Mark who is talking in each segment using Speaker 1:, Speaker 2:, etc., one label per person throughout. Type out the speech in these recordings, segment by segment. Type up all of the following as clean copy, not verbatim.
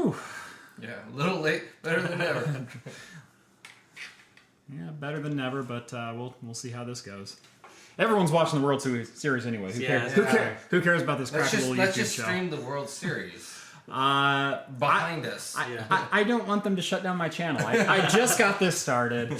Speaker 1: Whew.
Speaker 2: Yeah, a little late, better than never.
Speaker 1: Yeah, better than never, but we'll see how this goes. Everyone's watching the World Series anyway. Who cares? Who cares about this crappy little YouTube show?
Speaker 2: Let's just stream the World Series. Behind us.
Speaker 1: I don't want them to shut down my channel. I just got this started.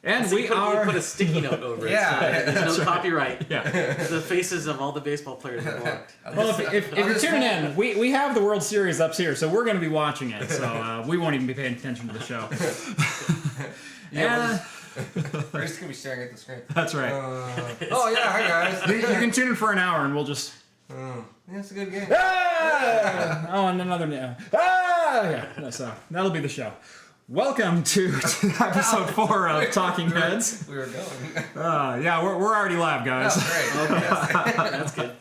Speaker 1: And you
Speaker 3: put a sticky note over it.
Speaker 2: Yeah.
Speaker 3: So there's no copyright.
Speaker 1: Yeah.
Speaker 3: The faces of all the baseball players are blocked.
Speaker 1: Well, if you're tuning in, we have the World Series up here, so we're going to be watching it. So we won't even be paying attention to the show.
Speaker 2: We're just going to be staring at the screen.
Speaker 1: That's right.
Speaker 2: Oh, yeah, hi, guys.
Speaker 1: You can tune in for an hour, and we'll just...
Speaker 2: Yeah, it's a good game.
Speaker 1: Ah! Oh, and another... Yeah, so that'll be the show. Welcome to episode 4 of Talking Heads.
Speaker 2: We were going.
Speaker 1: Yeah, we're already live, guys.
Speaker 2: Oh, great.
Speaker 3: That's good.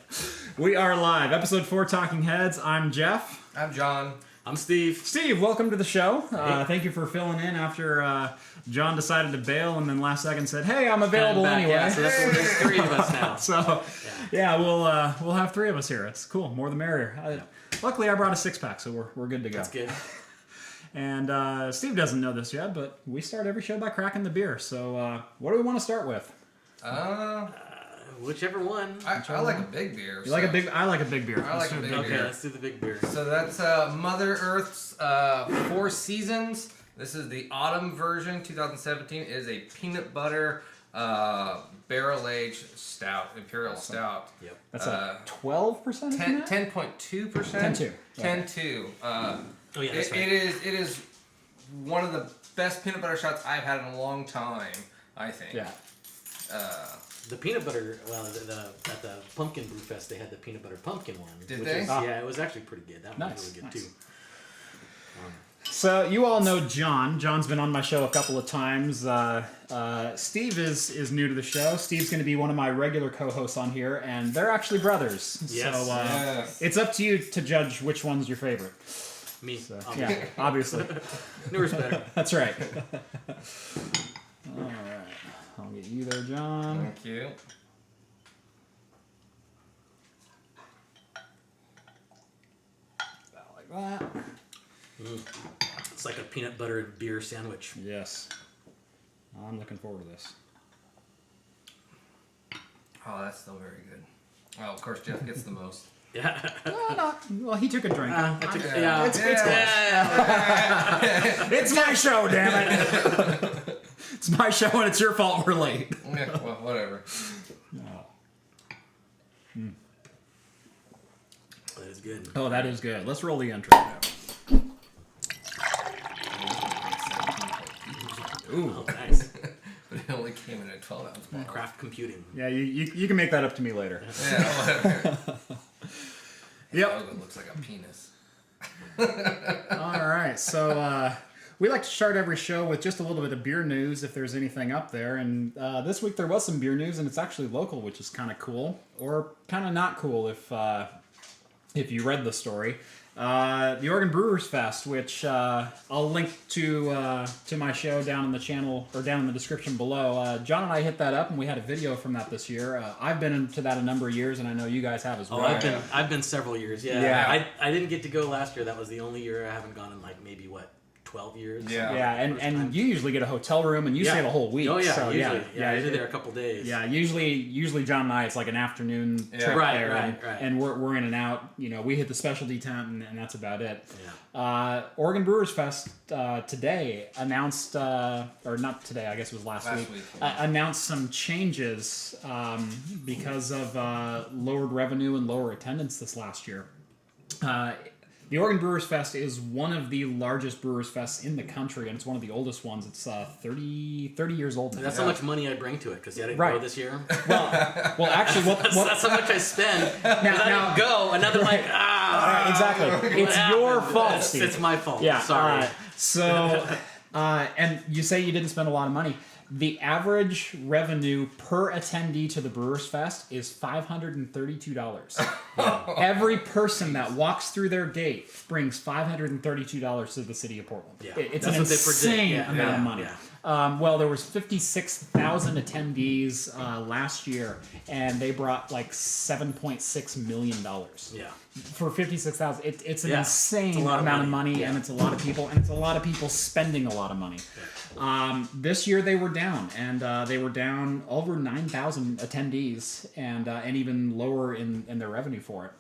Speaker 1: We are live. Episode 4, Talking Heads. I'm Jeff.
Speaker 2: I'm John.
Speaker 3: I'm Steve.
Speaker 1: Steve, welcome to the show. Thank you for filling in after John decided to bail and then last second said, hey, I'm available anyway.
Speaker 3: Yeah, so that's there's 3 of us now.
Speaker 1: So, yeah, we'll have 3 of us here. It's cool. More the merrier. Luckily, I brought a 6-pack, so we're good to go.
Speaker 3: That's good.
Speaker 1: And Steve doesn't know this yet, but we start every show by cracking the beer. So what do we want to start with?
Speaker 3: Whichever one.
Speaker 2: I like a big beer.
Speaker 1: I like a big beer.
Speaker 2: I like a big
Speaker 3: Okay,
Speaker 2: beer.
Speaker 3: let's do the big beer.
Speaker 2: So that's Mother Earth's 4 Seasons. This is the autumn version, 2017. It is a peanut butter barrel-aged stout, imperial stout.
Speaker 3: Yep.
Speaker 1: That's a 12%?
Speaker 2: 10.2%.
Speaker 1: 10.2.
Speaker 2: 10.2.
Speaker 3: Oh yeah, that's right.
Speaker 2: It is one of the best peanut butter shots I've had in a long time, I think.
Speaker 1: Yeah.
Speaker 3: The peanut butter, well, at the Pumpkin Brew Fest, they had the peanut butter pumpkin one.
Speaker 2: Did they?
Speaker 3: Yeah, it was actually pretty good. That one was really good too.
Speaker 1: So you all know John. John's been on my show a couple of times. Steve is new to the show. Steve's going to be one of my regular co-hosts on here, and they're actually brothers.
Speaker 3: Yes.
Speaker 1: So it's up to you to judge which one's your favorite.
Speaker 3: Me.
Speaker 1: So, yeah, obviously.
Speaker 3: Newer's better.
Speaker 1: That's right. All right. I'll get you there, John.
Speaker 2: Thank you.
Speaker 1: About like that.
Speaker 3: It's like a peanut butter beer sandwich.
Speaker 1: Yes. I'm looking forward to this.
Speaker 2: Oh, that's still very good. Oh, of course, Jeff gets the most.
Speaker 3: Yeah.
Speaker 1: Well, he took a drink.
Speaker 3: Yeah.
Speaker 1: It's my show, damn it. It's my show, and it's your fault we're late.
Speaker 2: Yeah, well, whatever.
Speaker 3: That is good.
Speaker 1: Oh, that is good. Let's roll the intro now.
Speaker 3: Ooh, oh, nice.
Speaker 2: But it only came in a 12-ounce bottle.
Speaker 3: Craft computing.
Speaker 1: Yeah, you can make that up to me later.
Speaker 2: Yeah, whatever.
Speaker 1: Yep.
Speaker 2: Logo looks like a penis.
Speaker 1: All right, so we like to start every show with just a little bit of beer news if there's anything up there. And this week there was some beer news, and it's actually local, which is kind of cool, or kind of not cool if you read the story. The Oregon Brewers Fest, which I'll link to my show down in the channel or down in the description below. John and I hit that up, and we had a video from that this year. I've been into that a number of years, and I know you guys have as well.
Speaker 3: Oh, I've been several years.
Speaker 1: Yeah.
Speaker 3: I didn't get to go last year. That was the only year I haven't gone in like maybe 12 years.
Speaker 1: Yeah, and you usually get a hotel room, and you stay the whole week.
Speaker 3: Oh yeah,
Speaker 1: so,
Speaker 3: usually. Yeah, usually there a couple days.
Speaker 1: Yeah, usually John and I, it's like an afternoon trip there,
Speaker 3: right.
Speaker 1: and we're in and out. You know, we hit the specialty tent, and that's about it.
Speaker 3: Yeah.
Speaker 1: Oregon Brewers Fest today announced, or not today, I guess it was last week announced some changes because of lowered revenue and lower attendance this last year. The Oregon Brewers Fest is one of the largest Brewers Fests in the country, and it's one of the oldest ones. It's 30 years old now.
Speaker 3: That's how much money I bring to it, because I didn't go this year.
Speaker 1: Well, actually,
Speaker 3: that's how much I spend. Now I didn't go, and now they're like,
Speaker 1: exactly. It's your fault, Steve.
Speaker 3: It's my fault.
Speaker 1: Yeah,
Speaker 3: sorry.
Speaker 1: So, and you say you didn't spend a lot of money. The average revenue per attendee to the Brewers Fest is $532. Every person that walks through their gate brings $532 to the city of Portland.
Speaker 3: Yeah.
Speaker 1: It's
Speaker 3: That's
Speaker 1: an
Speaker 3: what they predict.
Speaker 1: insane amount of money. Well, there was 56,000 attendees last year, and they brought like $7.6 million.
Speaker 3: Yeah.
Speaker 1: For 56,000, it's an
Speaker 3: Yeah.
Speaker 1: insane
Speaker 3: It's a lot of
Speaker 1: amount of
Speaker 3: money.
Speaker 1: money,
Speaker 3: Yeah.
Speaker 1: and it's a lot of people, and it's a lot of people spending a lot of money. This year they were down, and they were down over 9,000 attendees, and even lower in their revenue for it,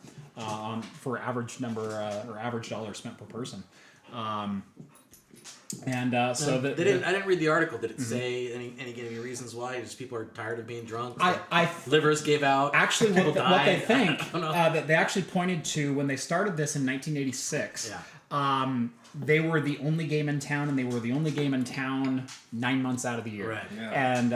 Speaker 1: for average number or average dollar spent per person. So
Speaker 3: I didn't read the article. Did it say any reasons why? Just people are tired of being drunk. Livers gave out.
Speaker 1: Actually, what they think
Speaker 3: I don't know.
Speaker 1: that they actually pointed to when they started this in 1986. They were the only game in town, and they were the only game in town 9 months out of the year.
Speaker 3: Right.
Speaker 2: Yeah.
Speaker 1: And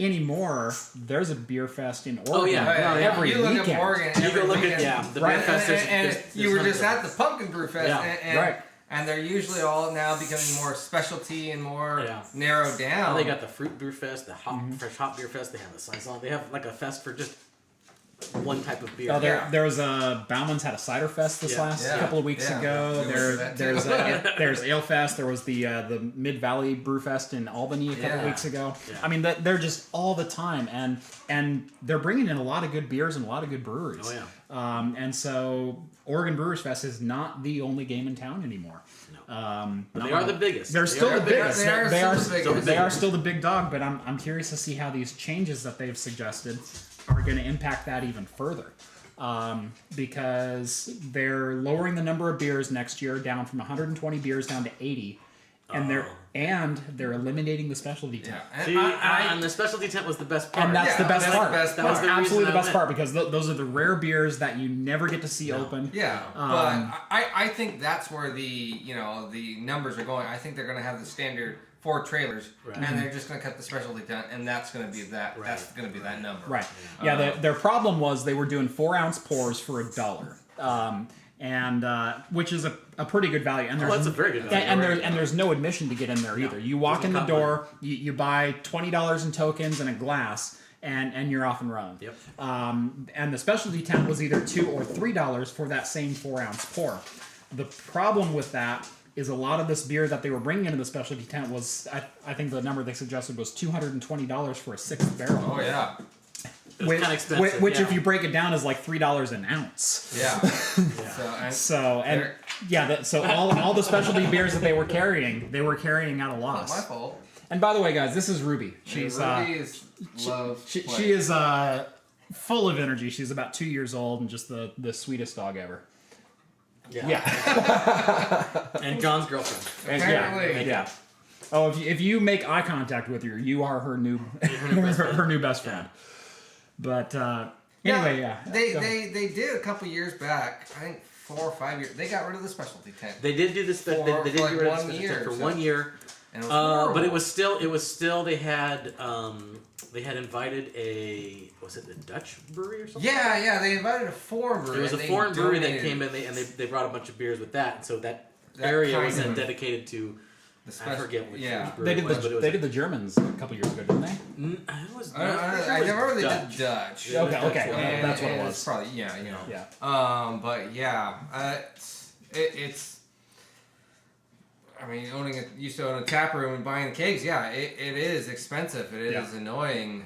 Speaker 1: anymore, there's a beer fest in Oregon.
Speaker 3: Oh, yeah.
Speaker 1: every
Speaker 2: you look
Speaker 1: weekend.
Speaker 2: at Oregon.
Speaker 3: You
Speaker 2: every
Speaker 3: go look
Speaker 2: weekend.
Speaker 3: at the
Speaker 1: Right.
Speaker 3: beer fest.
Speaker 2: And
Speaker 3: there's
Speaker 2: you were
Speaker 3: hundreds
Speaker 2: just
Speaker 3: of
Speaker 2: at
Speaker 3: them.
Speaker 2: the Pumpkin Brew Fest,
Speaker 3: Yeah.
Speaker 1: Right.
Speaker 2: And they're usually all now becoming more specialty and more
Speaker 3: Yeah.
Speaker 2: narrowed down.
Speaker 3: Now they got the Fruit Beer Fest, the Fresh Hop Beer Fest. They have the Saison. They have like a fest for just one type of beer.
Speaker 1: Oh,
Speaker 2: Yeah.
Speaker 1: there was a Bauman's had a cider fest this last
Speaker 2: Yeah.
Speaker 1: couple of weeks
Speaker 2: Yeah.
Speaker 1: ago.
Speaker 2: We went to that
Speaker 1: There's
Speaker 2: too.
Speaker 1: there's Ale Fest. There was the Mid Valley Brew Fest in Albany a couple of
Speaker 2: Yeah.
Speaker 1: weeks ago.
Speaker 3: Yeah.
Speaker 1: I mean, they're just all the time, and they're bringing in a lot of good beers and a lot of good breweries.
Speaker 3: Oh, yeah.
Speaker 1: And so Oregon Brewers Fest is not the only game in town anymore.
Speaker 3: But they are the biggest.
Speaker 1: They're still the biggest.
Speaker 2: They are
Speaker 1: They are
Speaker 2: still the biggest.
Speaker 1: they are still the big dog. But I'm curious to see how these changes that they've suggested are going to impact that even further. Because they're lowering the number of beers next year down from 120 beers down to 80, and they're eliminating the specialty tent.
Speaker 2: Yeah.
Speaker 3: See, and the specialty tent was the best part.
Speaker 1: And that's the best
Speaker 2: that's
Speaker 1: part.
Speaker 2: the best
Speaker 1: That's
Speaker 2: part.
Speaker 1: absolutely the
Speaker 3: reason I
Speaker 1: best
Speaker 3: went.
Speaker 1: part because those are the rare beers that you never get to see open.
Speaker 2: Yeah, but I think that's where the numbers are going. I think they're going to have the standard 4 trailers, and they're just going to cut the specialty tent, and that's going to be that.
Speaker 3: Right.
Speaker 2: That's going to be that number.
Speaker 1: Right. Yeah. Their problem was they were doing 4-ounce pours for $1. And which is a pretty good value. And
Speaker 3: that's a very good value.
Speaker 1: And there's no admission to get in there either. You walk in the door, you buy $20 in tokens and a glass, and you're off and running.
Speaker 3: Yep.
Speaker 1: And the specialty tent was either $2 or $3 for that same 4-ounce pour. The problem with that is a lot of this beer that they were bringing into the specialty tent was, I think the number they suggested was $220 for a 6th barrel.
Speaker 2: Oh yeah.
Speaker 1: Which,
Speaker 3: kinda expensive,
Speaker 1: which
Speaker 3: yeah.
Speaker 1: if you break it down, is like $3 an ounce.
Speaker 2: Yeah.
Speaker 1: So all the specialty beers that they were carrying at a
Speaker 2: Not my
Speaker 1: loss.
Speaker 2: fault.
Speaker 1: And by the way, guys, this is Ruby. She's
Speaker 2: Ruby is love.
Speaker 1: she is full of energy. She's about 2 years old and just the sweetest dog ever.
Speaker 3: Yeah. And John's girlfriend.
Speaker 2: Apparently.
Speaker 1: Yeah. Oh, if you make eye contact with her, you are her new her new best friend. But anyway, yeah.
Speaker 2: They did a couple years back. I think 4 or 5 years. They got rid of the specialty tent.
Speaker 3: They did do this. They did
Speaker 2: For
Speaker 3: get
Speaker 2: like
Speaker 3: rid of
Speaker 2: 1
Speaker 3: the
Speaker 2: year
Speaker 3: tent for
Speaker 2: or so.
Speaker 3: 1 year.
Speaker 2: And it was
Speaker 3: But it was still they had invited was it the Dutch brewery or something?
Speaker 2: Yeah. They invited a foreign brewery.
Speaker 3: It was a
Speaker 2: and they
Speaker 3: foreign brewery that
Speaker 2: donated
Speaker 3: came in they brought a bunch of beers with that. And so that
Speaker 2: That
Speaker 3: area
Speaker 2: kind
Speaker 3: was then
Speaker 2: of-
Speaker 3: dedicated to I forget which
Speaker 2: Yeah.
Speaker 3: brewery it was, but it was
Speaker 1: They did the Germans a couple years ago, didn't they?
Speaker 3: It was
Speaker 2: I never really
Speaker 3: Dutch.
Speaker 2: did Dutch.
Speaker 3: Yeah,
Speaker 1: Okay,
Speaker 3: Dutch
Speaker 1: okay,
Speaker 3: one.
Speaker 2: And
Speaker 1: that's what it
Speaker 2: it's
Speaker 1: was.
Speaker 2: Probably you know.
Speaker 1: Yeah.
Speaker 2: But yeah, it's. I mean, used to own a tap room and buying the kegs. Yeah, it is expensive. It is annoying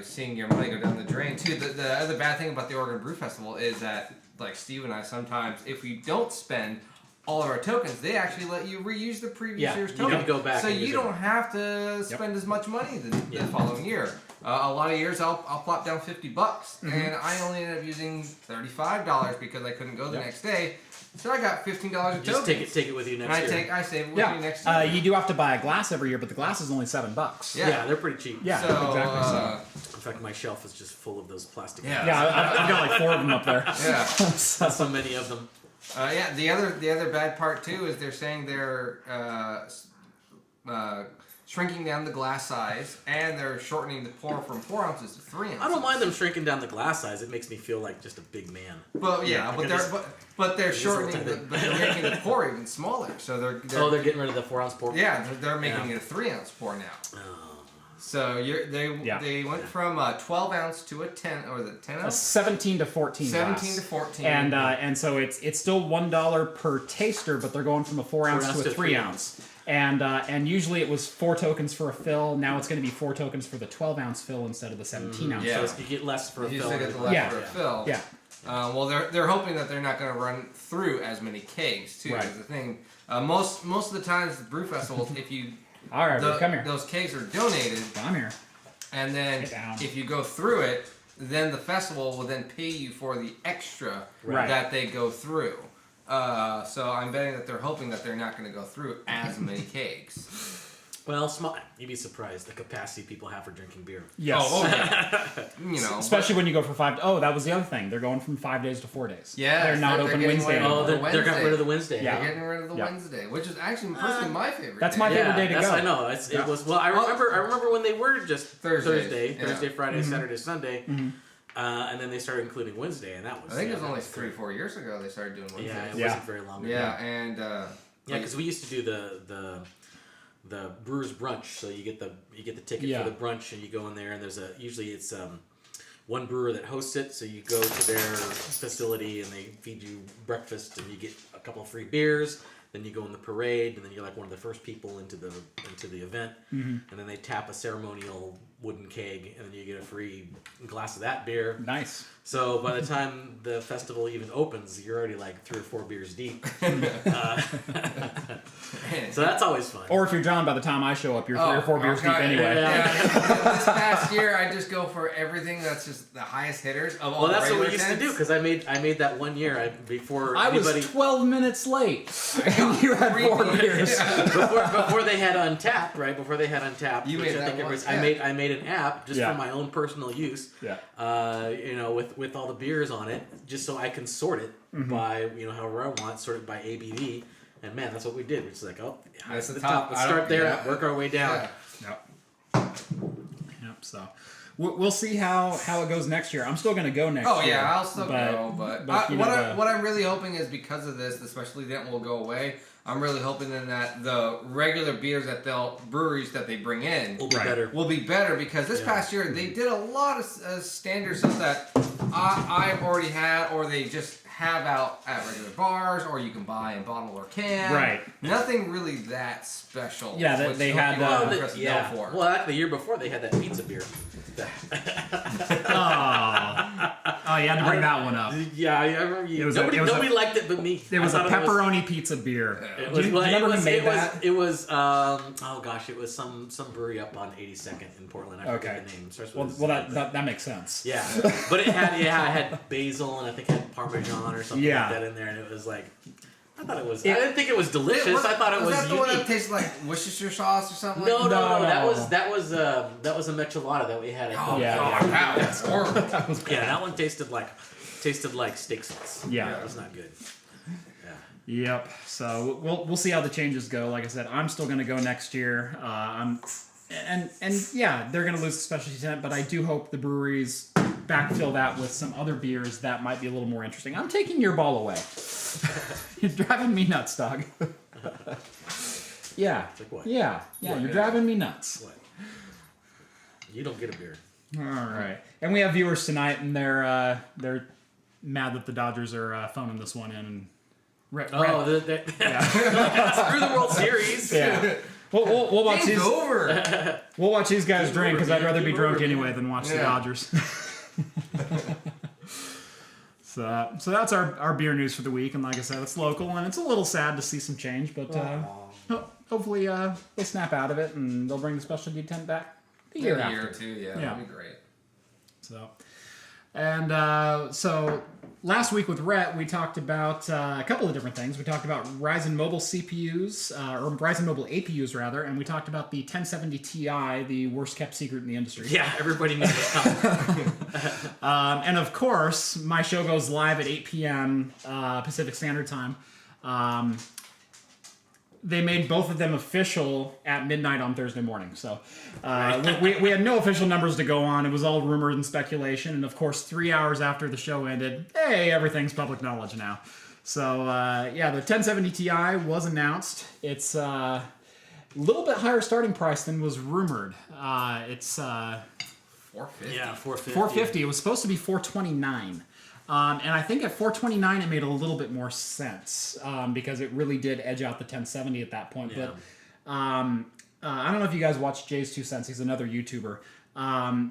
Speaker 2: seeing your money go down the drain too. The other bad thing about the Oregon Brew Festival is that, like Steve and I, sometimes if we don't spend all of our tokens, they actually let you reuse the previous year's
Speaker 3: you
Speaker 2: token.
Speaker 3: can go back
Speaker 2: so
Speaker 3: and
Speaker 2: you
Speaker 3: use
Speaker 2: don't
Speaker 3: it.
Speaker 2: have to spend as much money the following year. A lot of years I'll plop down $50, and I only ended up using $35 because I couldn't go the next day. So I got $15 of tokens.
Speaker 3: Just take it with you next year.
Speaker 2: I save it with me next year.
Speaker 1: You do have to buy a glass every year, but the glass is only $7.
Speaker 3: Yeah, they're pretty cheap.
Speaker 1: Yeah,
Speaker 2: So,
Speaker 1: exactly.
Speaker 3: In fact, my shelf is just full of those plastic.
Speaker 2: Yeah.
Speaker 1: I've got like 4 of them up there.
Speaker 2: Yeah.
Speaker 3: So many of them.
Speaker 2: The other bad part too is they're saying they're shrinking down the glass size and they're shortening the pour from 4 ounces to 3 ounces.
Speaker 3: I don't mind them shrinking down the glass size. It makes me feel like just a big man.
Speaker 2: Well, yeah, but they're shortening
Speaker 3: little
Speaker 2: but they're making the pour even smaller. So they're
Speaker 3: they're getting rid of the 4-ounce pour.
Speaker 2: yeah, they're making it a 3-ounce pour now.
Speaker 3: Oh.
Speaker 2: So they went from a 12 ounce to a 10 or the 10 ounce.
Speaker 1: 17 to 14
Speaker 2: 17
Speaker 1: glass.
Speaker 2: to 14.
Speaker 1: And so it's still $1 per taster, but they're going from a 4 ounce to a 3 ounce. And usually it was 4 tokens for a fill. Now it's going to be 4 tokens for the 12-ounce fill instead of the 17-ounce
Speaker 2: Yeah.
Speaker 1: fill.
Speaker 3: So you get less for a
Speaker 2: You
Speaker 3: fill.
Speaker 2: still get the left for a fill.
Speaker 1: Yeah.
Speaker 2: Well, they're hoping that they're not going to run through as many kegs too.
Speaker 1: Right.
Speaker 2: Is the thing. Most of the times, the brew festivals, if you
Speaker 1: All right, come here.
Speaker 2: those kegs are donated,
Speaker 1: I'm here.
Speaker 2: and then
Speaker 1: Get down.
Speaker 2: if you go through it, then the festival will then pay you for the extra
Speaker 1: Right.
Speaker 2: that they go through. So I'm betting that they're hoping that they're not going to go through as many kegs.
Speaker 3: Well, you'd be surprised the capacity people have for drinking beer.
Speaker 1: Yes.
Speaker 2: Oh, yeah. You know,
Speaker 1: Especially when you go for 5. Oh, that was the other thing. They're going from 5 days to 4 days.
Speaker 2: Yeah,
Speaker 1: They're not
Speaker 2: they're
Speaker 1: open
Speaker 2: getting
Speaker 1: Wednesday
Speaker 2: away
Speaker 1: anymore.
Speaker 3: Oh,
Speaker 2: with
Speaker 3: they're getting rid of the
Speaker 2: Wednesday.
Speaker 3: Wednesday.
Speaker 1: Yeah.
Speaker 2: They're getting rid of the
Speaker 1: Yeah.
Speaker 2: Wednesday, which is actually personally my favorite.
Speaker 1: That's
Speaker 2: day.
Speaker 1: my favorite day to go.
Speaker 3: I know. It was. Well, I remember when they were just
Speaker 2: Thursdays,
Speaker 3: Thursday,
Speaker 2: yeah.
Speaker 3: Friday, Saturday, Sunday, and then they started including Wednesday, and that was.
Speaker 2: I think it was
Speaker 3: that
Speaker 2: only
Speaker 3: was
Speaker 2: 3-4 years ago they started doing Wednesdays.
Speaker 3: Yeah, it
Speaker 1: Yeah.
Speaker 3: wasn't very long ago.
Speaker 2: Yeah, and
Speaker 3: because we used to do the Brewers brunch. So you get the ticket
Speaker 1: Yeah.
Speaker 3: for the brunch, and you go in there, and usually it's one brewer that hosts it. So you go to their facility, and they feed you breakfast, and you get a couple of free beers. Then you go in the parade, and then you're like one of the first people into the event. And then they tap a ceremonial wooden keg, and then you get a free glass of that beer.
Speaker 1: Nice.
Speaker 3: So by the time the festival even opens, you're already like 3 or 4 beers deep. So that's always fun.
Speaker 1: Or if you're John, by the time I show up, you're 3 or 4 beers deep
Speaker 2: God,
Speaker 1: anyway.
Speaker 2: Yeah. This past year, I just go for everything that's just the highest hitters of all
Speaker 3: Well,
Speaker 2: the
Speaker 3: that's what we
Speaker 2: regular
Speaker 3: used to do
Speaker 2: tents.
Speaker 3: because I made that one year before
Speaker 1: I was
Speaker 3: anybody
Speaker 1: 12 minutes late, and you had 4 beers.
Speaker 3: before they had Untapped, right? Before they had Untapped,
Speaker 2: You
Speaker 3: which
Speaker 2: made
Speaker 3: I
Speaker 2: that
Speaker 3: think
Speaker 2: one,
Speaker 3: everybody's-
Speaker 2: yeah.
Speaker 3: I made an app just
Speaker 1: Yeah.
Speaker 3: for my own personal use.
Speaker 1: Yeah.
Speaker 3: With all the beers on it, just so I can sort it by however I want, sort it by ABV. And man, that's what we did. It's like, highest at the top. Let's start there, work our way down.
Speaker 2: Yeah.
Speaker 1: Yep. So we'll see how it goes next year. I'm still going to go next year.
Speaker 2: Oh yeah, I'll still go, but what I'm really hoping is because of this, the specialty dent will go away. I'm really hoping then that the regular beers that breweries that they bring in
Speaker 3: Will be better.
Speaker 2: will be better because this past year they did a lot of standard stuff that I've already had or they just have out at regular bars or you can buy in bottle or can.
Speaker 1: Right.
Speaker 2: Nothing really that special.
Speaker 1: Yeah,
Speaker 2: which
Speaker 1: they
Speaker 2: you
Speaker 1: had,
Speaker 2: want
Speaker 1: the-
Speaker 2: to press the
Speaker 3: Yeah.
Speaker 2: bell for.
Speaker 3: Well, the year before they had that pizza beer.
Speaker 1: Oh, you had to bring that one up.
Speaker 3: Yeah, I remember you.
Speaker 1: It was
Speaker 3: Nobody liked it but me.
Speaker 1: It was a
Speaker 3: I thought
Speaker 1: pepperoni pizza beer.
Speaker 3: It
Speaker 1: Do
Speaker 3: was,
Speaker 1: you
Speaker 3: well,
Speaker 1: remember who made that?
Speaker 3: it was oh gosh, it was some brewery up on 82nd in Portland. I forget the name. Starts with
Speaker 1: Well,
Speaker 3: a Z.
Speaker 1: that makes sense.
Speaker 3: Yeah, but it had basil and I think it had Parmesan or something
Speaker 1: Yeah.
Speaker 3: like that in there, and it was like I thought it was. I didn't think it was delicious. I thought it was
Speaker 2: that the one that
Speaker 3: unique.
Speaker 2: tasted like Worcestershire sauce or something?
Speaker 3: No,
Speaker 2: like
Speaker 3: no,
Speaker 1: No.
Speaker 3: that was a michelada that we had at home.
Speaker 1: Yeah.
Speaker 2: God, that was horrible.
Speaker 3: Yeah, that one tasted like steak sauce.
Speaker 1: Yeah.
Speaker 3: It was not good. Yeah.
Speaker 1: Yep. So we'll see how the changes go. Like I said, I'm still going to go next year. And yeah, they're going to lose the specialty tent, but I do hope the breweries backfill that with some other beers that might be a little more interesting. I'm taking your ball away. You're driving me nuts, dog. Yeah.
Speaker 3: Like what?
Speaker 1: Yeah. Yeah. You're driving me nuts.
Speaker 3: What? You don't get a beer.
Speaker 1: All right. And we have viewers tonight, and they're mad that the Dodgers are phoning this one in. And
Speaker 3: Screw the World Series.
Speaker 1: yeah. We'll watch
Speaker 2: Game's
Speaker 1: these.
Speaker 2: over.
Speaker 1: We'll watch these guys drink because I'd rather be
Speaker 3: Game
Speaker 1: drunk
Speaker 3: over,
Speaker 1: anyway
Speaker 3: man.
Speaker 1: than watch the
Speaker 2: Yeah.
Speaker 1: Dodgers. So that's our beer news for the week, and like I said, it's local, and it's a little sad to see some change, but hopefully they'll snap out of it and they'll bring the specialty tent back the year
Speaker 2: A
Speaker 1: after.
Speaker 2: year or two, yeah, that'd be great.
Speaker 1: So last week with Rhett, we talked about a couple of different things. We talked about Ryzen Mobile CPUs, or Ryzen Mobile APUs rather, and we talked about the 1070 Ti, the worst kept secret in the industry.
Speaker 3: Yeah, everybody knows what's coming.
Speaker 1: And of course, my show goes live at 8 p.m. Pacific Standard Time. They made both of them official at midnight on Thursday morning. So we had no official numbers to go on. It was all rumor and speculation. And of course, 3 hours after the show ended, hey, everything's public knowledge now. So the 1070 Ti was announced. It's a little bit higher starting price than was rumored. It's
Speaker 2: 450.
Speaker 3: Yeah, 450.
Speaker 1: 450. It was supposed to be 429. And I think at 429 it made a little bit more sense because it really did edge out the 1070 at that point.
Speaker 3: Yeah.
Speaker 1: I don't know if you guys watch Jay's 2 Cents. He's another YouTuber. I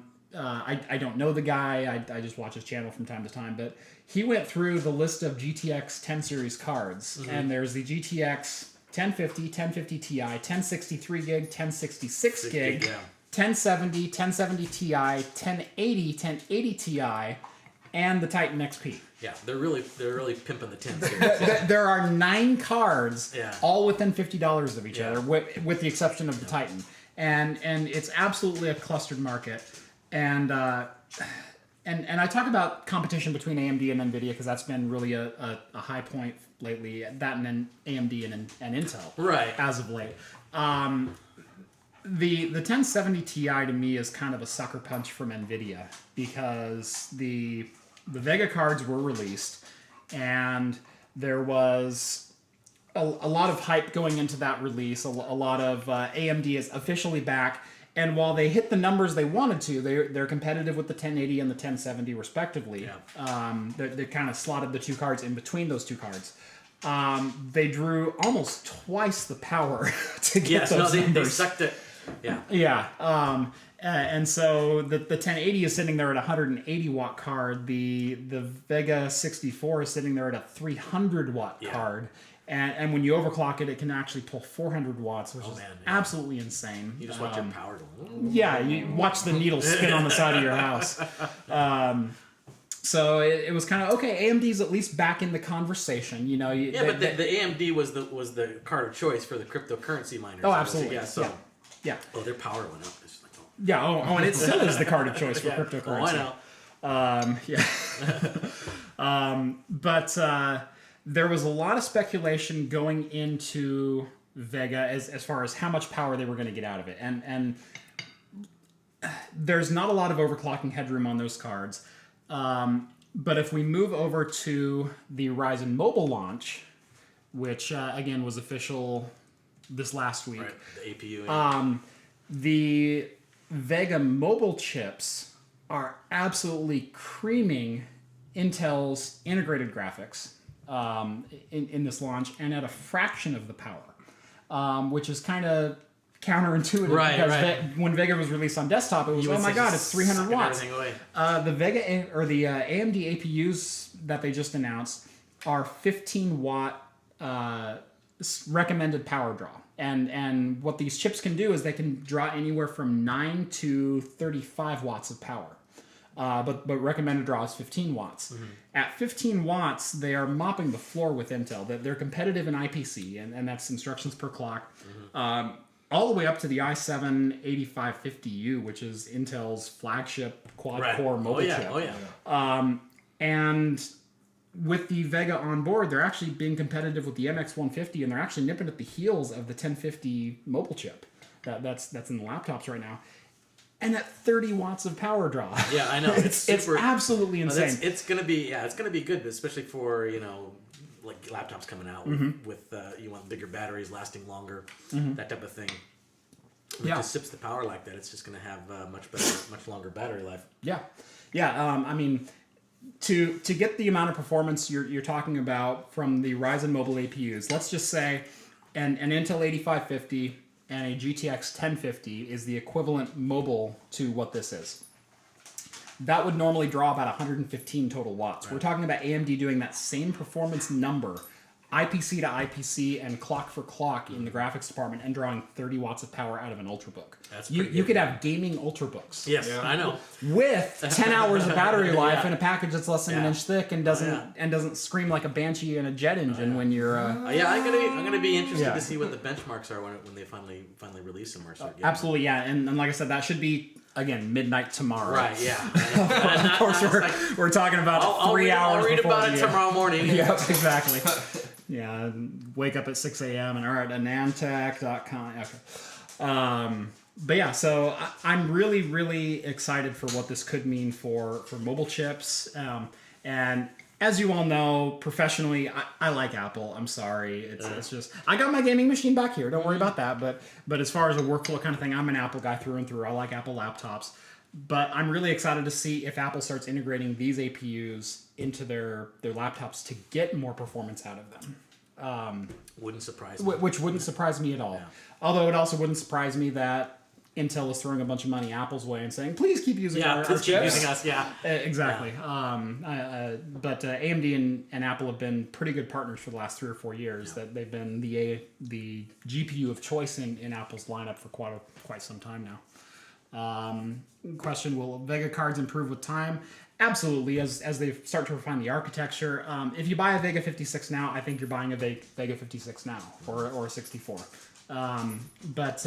Speaker 1: don't know the guy. I just watch his channel from time to time. But he went through the list of GTX 10 series cards. And there's the GTX 1050, 1050 Ti, 1063 gig, 1066 gig, 1070, 1070 Ti, 1080, 1080 Ti, and the Titan XP.
Speaker 3: Yeah, they're really pimping the 10 series.
Speaker 1: There are 9 cards,
Speaker 3: Yeah.
Speaker 1: all within $50 of each other, with the exception of the Titan, and it's absolutely a clustered market. And I talk about competition between AMD and Nvidia because that's been really a high point lately. That and then AMD and Intel,
Speaker 3: Right.
Speaker 1: as of late. The 1070 Ti to me is kind of a sucker punch from Nvidia because the Vega cards were released and there was a lot of hype going into that release. A lot of AMD is officially back, and while they hit the numbers they wanted to, they're competitive with the 1080 and the 1070 respectively.
Speaker 3: Yeah.
Speaker 1: They kind of slotted the two cards in between those two cards. They drew almost twice the power to get those numbers.
Speaker 3: They sucked it. Yeah.
Speaker 1: Yeah. And so the 1080 is sitting there at a 180 watt card. The Vega 64 is sitting there at a 300 watt card. And when you overclock it, it can actually pull 400 watts, which is absolutely insane.
Speaker 3: You just watch your power go.
Speaker 1: Yeah, you watch the needle spin on the side of your house. So it was kind of okay. AMD's at least back in the conversation, you know.
Speaker 3: But the AMD was the card of choice for the cryptocurrency miners.
Speaker 1: Oh, absolutely. Yeah.
Speaker 3: Oh, their power went up. It's like,
Speaker 1: Yeah. Oh, and it still is the card of choice for cryptocurrency.
Speaker 3: Oh, I know.
Speaker 1: But there was a lot of speculation going into Vega as far as how much power they were going to get out of it, and there's not a lot of overclocking headroom on those cards. But if we move over to the Ryzen Mobile launch, which again was official this last week,
Speaker 3: Right, the APU.
Speaker 1: The Vega mobile chips are absolutely creaming Intel's integrated graphics in this launch, and at a fraction of the power, which is kind of counterintuitive because when Vega was released on desktop, it was, oh my god, it's 300 watts. The Vega or the AMD APUs that they just announced are 15 watt recommended power draw. And what these chips can do is they can draw anywhere from 9 to 35 watts of power. But recommended draw is 15 watts. Mm-hmm. At 15 watts, they are mopping the floor with Intel. They're competitive in IPC, and that's instructions per clock. Mm-hmm. All the way up to the i7-8550U, which is Intel's flagship quad-core mobile chip.
Speaker 3: Oh, yeah.
Speaker 1: And with the Vega on board, they're actually being competitive with the MX150, and they're actually nipping at the heels of the 1050 mobile chip that's in the laptops right now. And at 30 watts of power draw.
Speaker 3: Yeah, I know.
Speaker 1: It's absolutely insane.
Speaker 3: It's gonna be good, especially for like laptops coming out with you want bigger batteries lasting longer, that type of thing. When it just sips the power like that, it's just gonna have much longer battery life.
Speaker 1: Yeah. I mean, to get the amount of performance you're talking about from the Ryzen Mobile APUs, let's just say an Intel 8550 and a GTX 1050 is the equivalent mobile to what this is. That would normally draw about 115 total watts. Right. We're talking about AMD doing that same performance number, IPC to IPC and clock for clock in the graphics department, and drawing 30 watts of power out of an Ultrabook.
Speaker 3: That's
Speaker 1: you could have gaming Ultrabooks.
Speaker 3: Yes, I know.
Speaker 1: With 10 hours of battery life in a package that's less than an inch thick and doesn't scream like a Banshee in a jet engine when you're.
Speaker 3: I'm gonna be interested to see what the benchmarks are when they finally release them or start getting
Speaker 1: absolutely, yeah, and like I said, that should be. Again, midnight tomorrow.
Speaker 3: Right, yeah.
Speaker 1: Of course, we're talking about 3 hours.
Speaker 3: I'll read about it tomorrow morning.
Speaker 1: Yeah, exactly. Yeah, wake up at 6 a.m. and all right, anantech.com. Okay. But yeah, so I'm really, really excited for what this could mean for mobile chips. And as you all know, professionally, I like Apple. I'm sorry. It's just, I got my gaming machine back here. Don't worry about that. But as far as a workflow kind of thing, I'm an Apple guy through and through. I like Apple laptops. But I'm really excited to see if Apple starts integrating these APUs into their laptops to get more performance out of them.
Speaker 3: Wouldn't surprise me.
Speaker 1: which wouldn't surprise me at all.
Speaker 3: Yeah.
Speaker 1: Although it also wouldn't surprise me that Intel is throwing a bunch of money Apple's way and saying, please keep using our
Speaker 3: please keep
Speaker 1: chips.
Speaker 3: using us. Yeah.
Speaker 1: Exactly. But AMD and Apple have been pretty good partners for the last 3 or 4 years. That they've been the GPU of choice in Apple's lineup for quite some time now. Question: will Vega cards improve with time? Absolutely, as they start to refine the architecture. If you buy a Vega 56 now, I think you're buying a Vega 56 now or a 64. But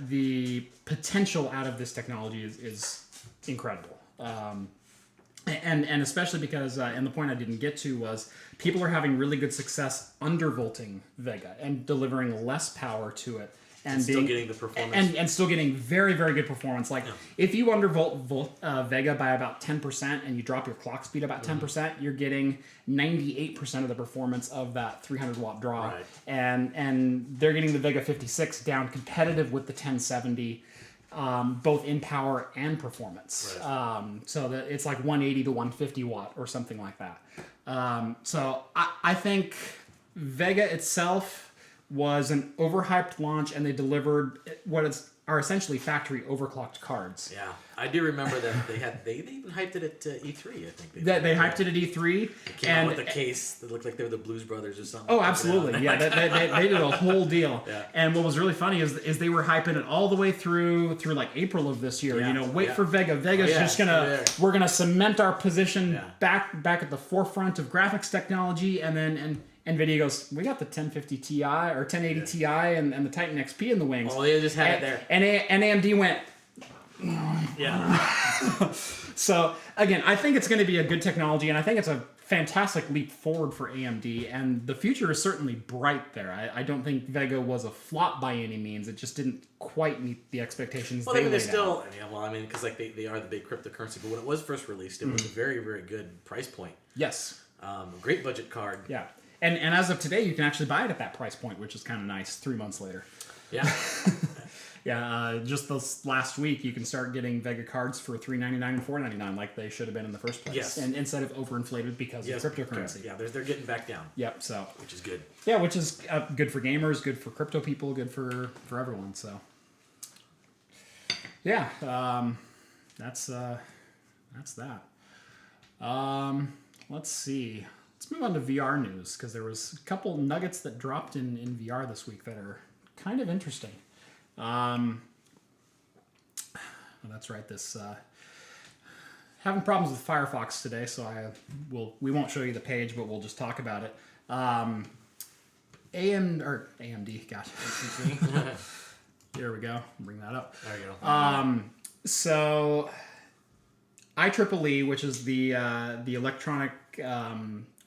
Speaker 1: the potential out of this technology is incredible. And especially because, and the point I didn't get to was, people are having really good success undervolting Vega and delivering less power to it. And
Speaker 3: still getting the performance.
Speaker 1: And still getting very, very good performance. Like, if you undervolt Vega by about 10% and you drop your clock speed about 10%, you're getting 98% of the performance of that 300-watt draw.
Speaker 3: Right.
Speaker 1: And they're getting the Vega 56 down competitive with the 1070, both in power and performance.
Speaker 3: Right.
Speaker 1: So that it's like 180 to 150 watt or something like that. So I think Vega itself was an overhyped launch, and they delivered are essentially factory overclocked cards.
Speaker 3: Yeah, I do remember that they even hyped it at E3. I think
Speaker 1: They hyped it at E3,
Speaker 3: They came out with a case that looked like they were the Blues Brothers or something.
Speaker 1: Oh, absolutely, yeah. They did a whole deal.
Speaker 3: Yeah.
Speaker 1: And what was really funny is they were hyping it all the way through like April of this year.
Speaker 3: Yeah.
Speaker 1: Wait for Vega. Vega's just we're gonna cement our position back at the forefront of graphics technology, and then Nvidia goes, we got the 1050 Ti or 1080 Ti and the Titan XP in the wings.
Speaker 3: Oh, they just had it there.
Speaker 1: And AMD went.
Speaker 3: Yeah.
Speaker 1: So again, I think it's going to be a good technology, and I think it's a fantastic leap forward for AMD, and the future is certainly bright there. I don't think Vega was a flop by any means. It just didn't quite meet the expectations.
Speaker 3: Well,
Speaker 1: they
Speaker 3: I mean, they're
Speaker 1: laid
Speaker 3: still.
Speaker 1: out.
Speaker 3: Because like they are the big cryptocurrency, but when it was first released, it was a very, very good price point.
Speaker 1: Yes.
Speaker 3: Great budget card.
Speaker 1: Yeah. And as of today, you can actually buy it at that price point, which is kind of nice. 3 months later.
Speaker 3: Yeah.
Speaker 1: Yeah, just this last week, you can start getting Vega cards for $3.99 and $4.99, like they should have been in the first place.
Speaker 3: Yes.
Speaker 1: And instead of overinflated because of cryptocurrency.
Speaker 3: Yeah, they're getting back down.
Speaker 1: Yep. So.
Speaker 3: Which is good.
Speaker 1: Yeah, which is good for gamers, good for crypto people, good for everyone. So. Yeah, that's that. Let's see. Let's move on to VR news, because there was a couple nuggets that dropped in VR this week that are kind of interesting. Oh, that's right. This having problems with Firefox today, so we won't show you the page, but we'll just talk about it. AMD, gosh, here we go. Bring that up.
Speaker 3: There you go.
Speaker 1: So IEEE, which is the electronic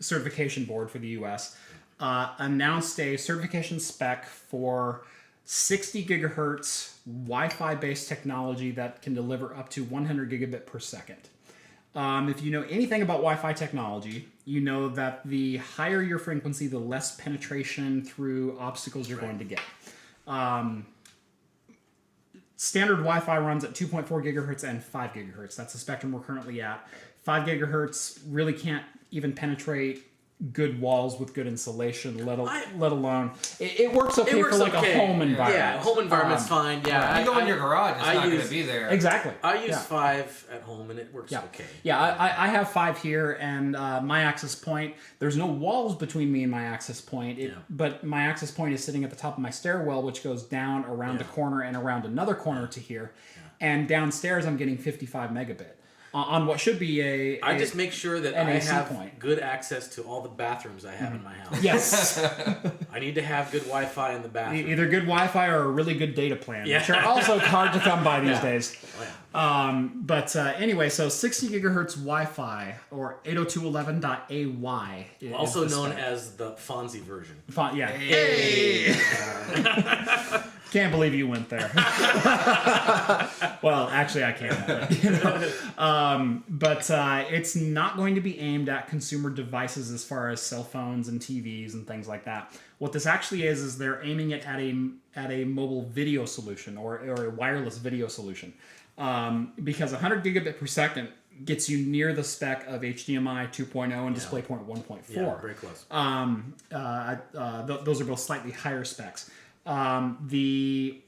Speaker 1: certification board for the U.S., announced a certification spec for 60 gigahertz Wi-Fi based technology that can deliver up to 100 gigabit per second. If you know anything about Wi-Fi technology, you know that the higher your frequency, the less penetration through obstacles you're going to get. Standard Wi-Fi runs at 2.4 gigahertz and 5 gigahertz. That's the spectrum we're currently at. 5 gigahertz really can't even penetrate good walls with good insulation, let alone it works okay for like a home environment.
Speaker 3: Yeah, home environment's fine. Yeah,
Speaker 2: you go in your garage, it's not going to be there.
Speaker 1: Exactly.
Speaker 3: I use 5 at home, and it works okay.
Speaker 1: Yeah, I have 5 here, and my access point, there's no walls between me and my access point, but my access point is sitting at the top of my stairwell, which goes down around the corner and around another corner to here. And downstairs, I'm getting 55 megabit. On what should be
Speaker 3: I just make sure that I
Speaker 1: AC
Speaker 3: have
Speaker 1: point.
Speaker 3: good access to all the bathrooms I have in my house.
Speaker 1: Yes.
Speaker 3: I need to have good Wi-Fi in the bathroom.
Speaker 1: Either good Wi-Fi or a really good data plan,
Speaker 3: Yeah.
Speaker 1: which are also hard to come by these days.
Speaker 3: Oh, yeah.
Speaker 1: But anyway, so 60 gigahertz Wi-Fi, or 802.11.AY.
Speaker 3: Also known as the Fonzie version.
Speaker 1: Yeah. Hey! Can't believe you went there. Well, actually, I can. But it's not going to be aimed at consumer devices as far as cell phones and TVs and things like that. What this actually is they're aiming it at a mobile video solution or a wireless video solution. Because 100 gigabit per second gets you near the spec of HDMI 2.0 and DisplayPort 1.4.
Speaker 3: Yeah, very close.
Speaker 1: Those are both slightly higher specs. The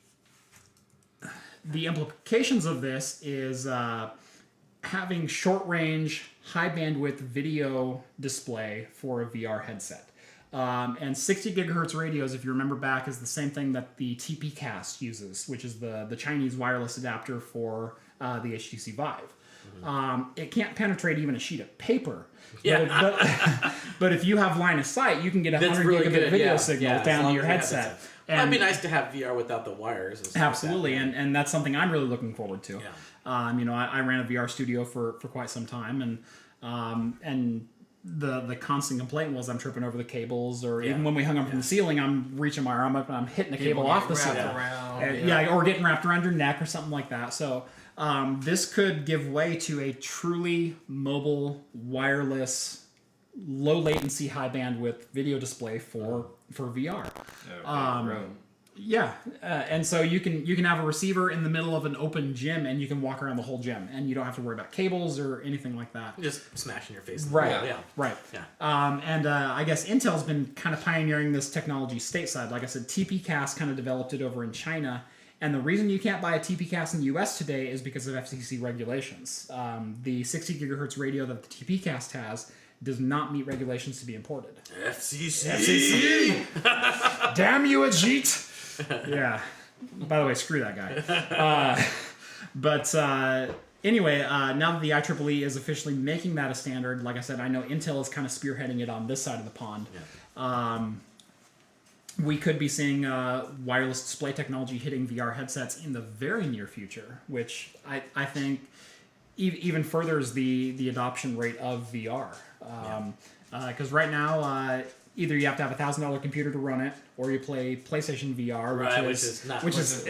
Speaker 1: implications of this is having short-range, high-bandwidth video display for a VR headset. And 60 gigahertz radios, if you remember back, is the same thing that the TP-Cast uses, which is the Chinese wireless adapter for the HTC Vive. It can't penetrate even a sheet of paper.
Speaker 3: Yeah.
Speaker 1: But if you have line of sight, you can get a 100
Speaker 3: really
Speaker 1: gigabit
Speaker 3: good,
Speaker 1: video
Speaker 3: yeah.
Speaker 1: signal
Speaker 3: Yeah,
Speaker 1: down
Speaker 3: as
Speaker 1: to your
Speaker 3: long as
Speaker 1: headset.
Speaker 3: you have it. It'd be nice to have VR without the wires. And stuff
Speaker 1: Absolutely,
Speaker 3: like that.
Speaker 1: and that's something I'm really looking forward to.
Speaker 3: Yeah.
Speaker 1: I ran a VR studio for quite some time, and the constant complaint was I'm tripping over the cables, or even when we hung them from the ceiling, I'm reaching my arm up and I'm hitting the cable off the ceiling. Or getting wrapped around your neck or something like that. So this could give way to a truly mobile, wireless, low latency, high bandwidth video display for VR. And so you can have a receiver in the middle of an open gym, and you can walk around the whole gym, and you don't have to worry about cables or anything like that.
Speaker 3: Just smashing your face.
Speaker 1: Right.
Speaker 3: Yeah.
Speaker 1: Right.
Speaker 3: Yeah.
Speaker 1: I guess Intel's been kind of pioneering this technology stateside. Like I said, TP-Cast kind of developed it over in China. And the reason you can't buy a TP-Cast in the US today is because of FCC regulations. The 60 gigahertz radio that the TP-Cast has does not meet regulations to be imported.
Speaker 3: FCC!
Speaker 1: Damn you, Ajit! Yeah. By the way, screw that guy. Anyway, now that the IEEE is officially making that a standard, like I said, I know Intel is kind of spearheading it on this side of the pond. Yeah. We could be seeing wireless display technology hitting VR headsets in the very near future, which I think even furthers the adoption rate of VR. Because right now, either you have to have a $1,000 computer to run it, or you play PlayStation VR, which is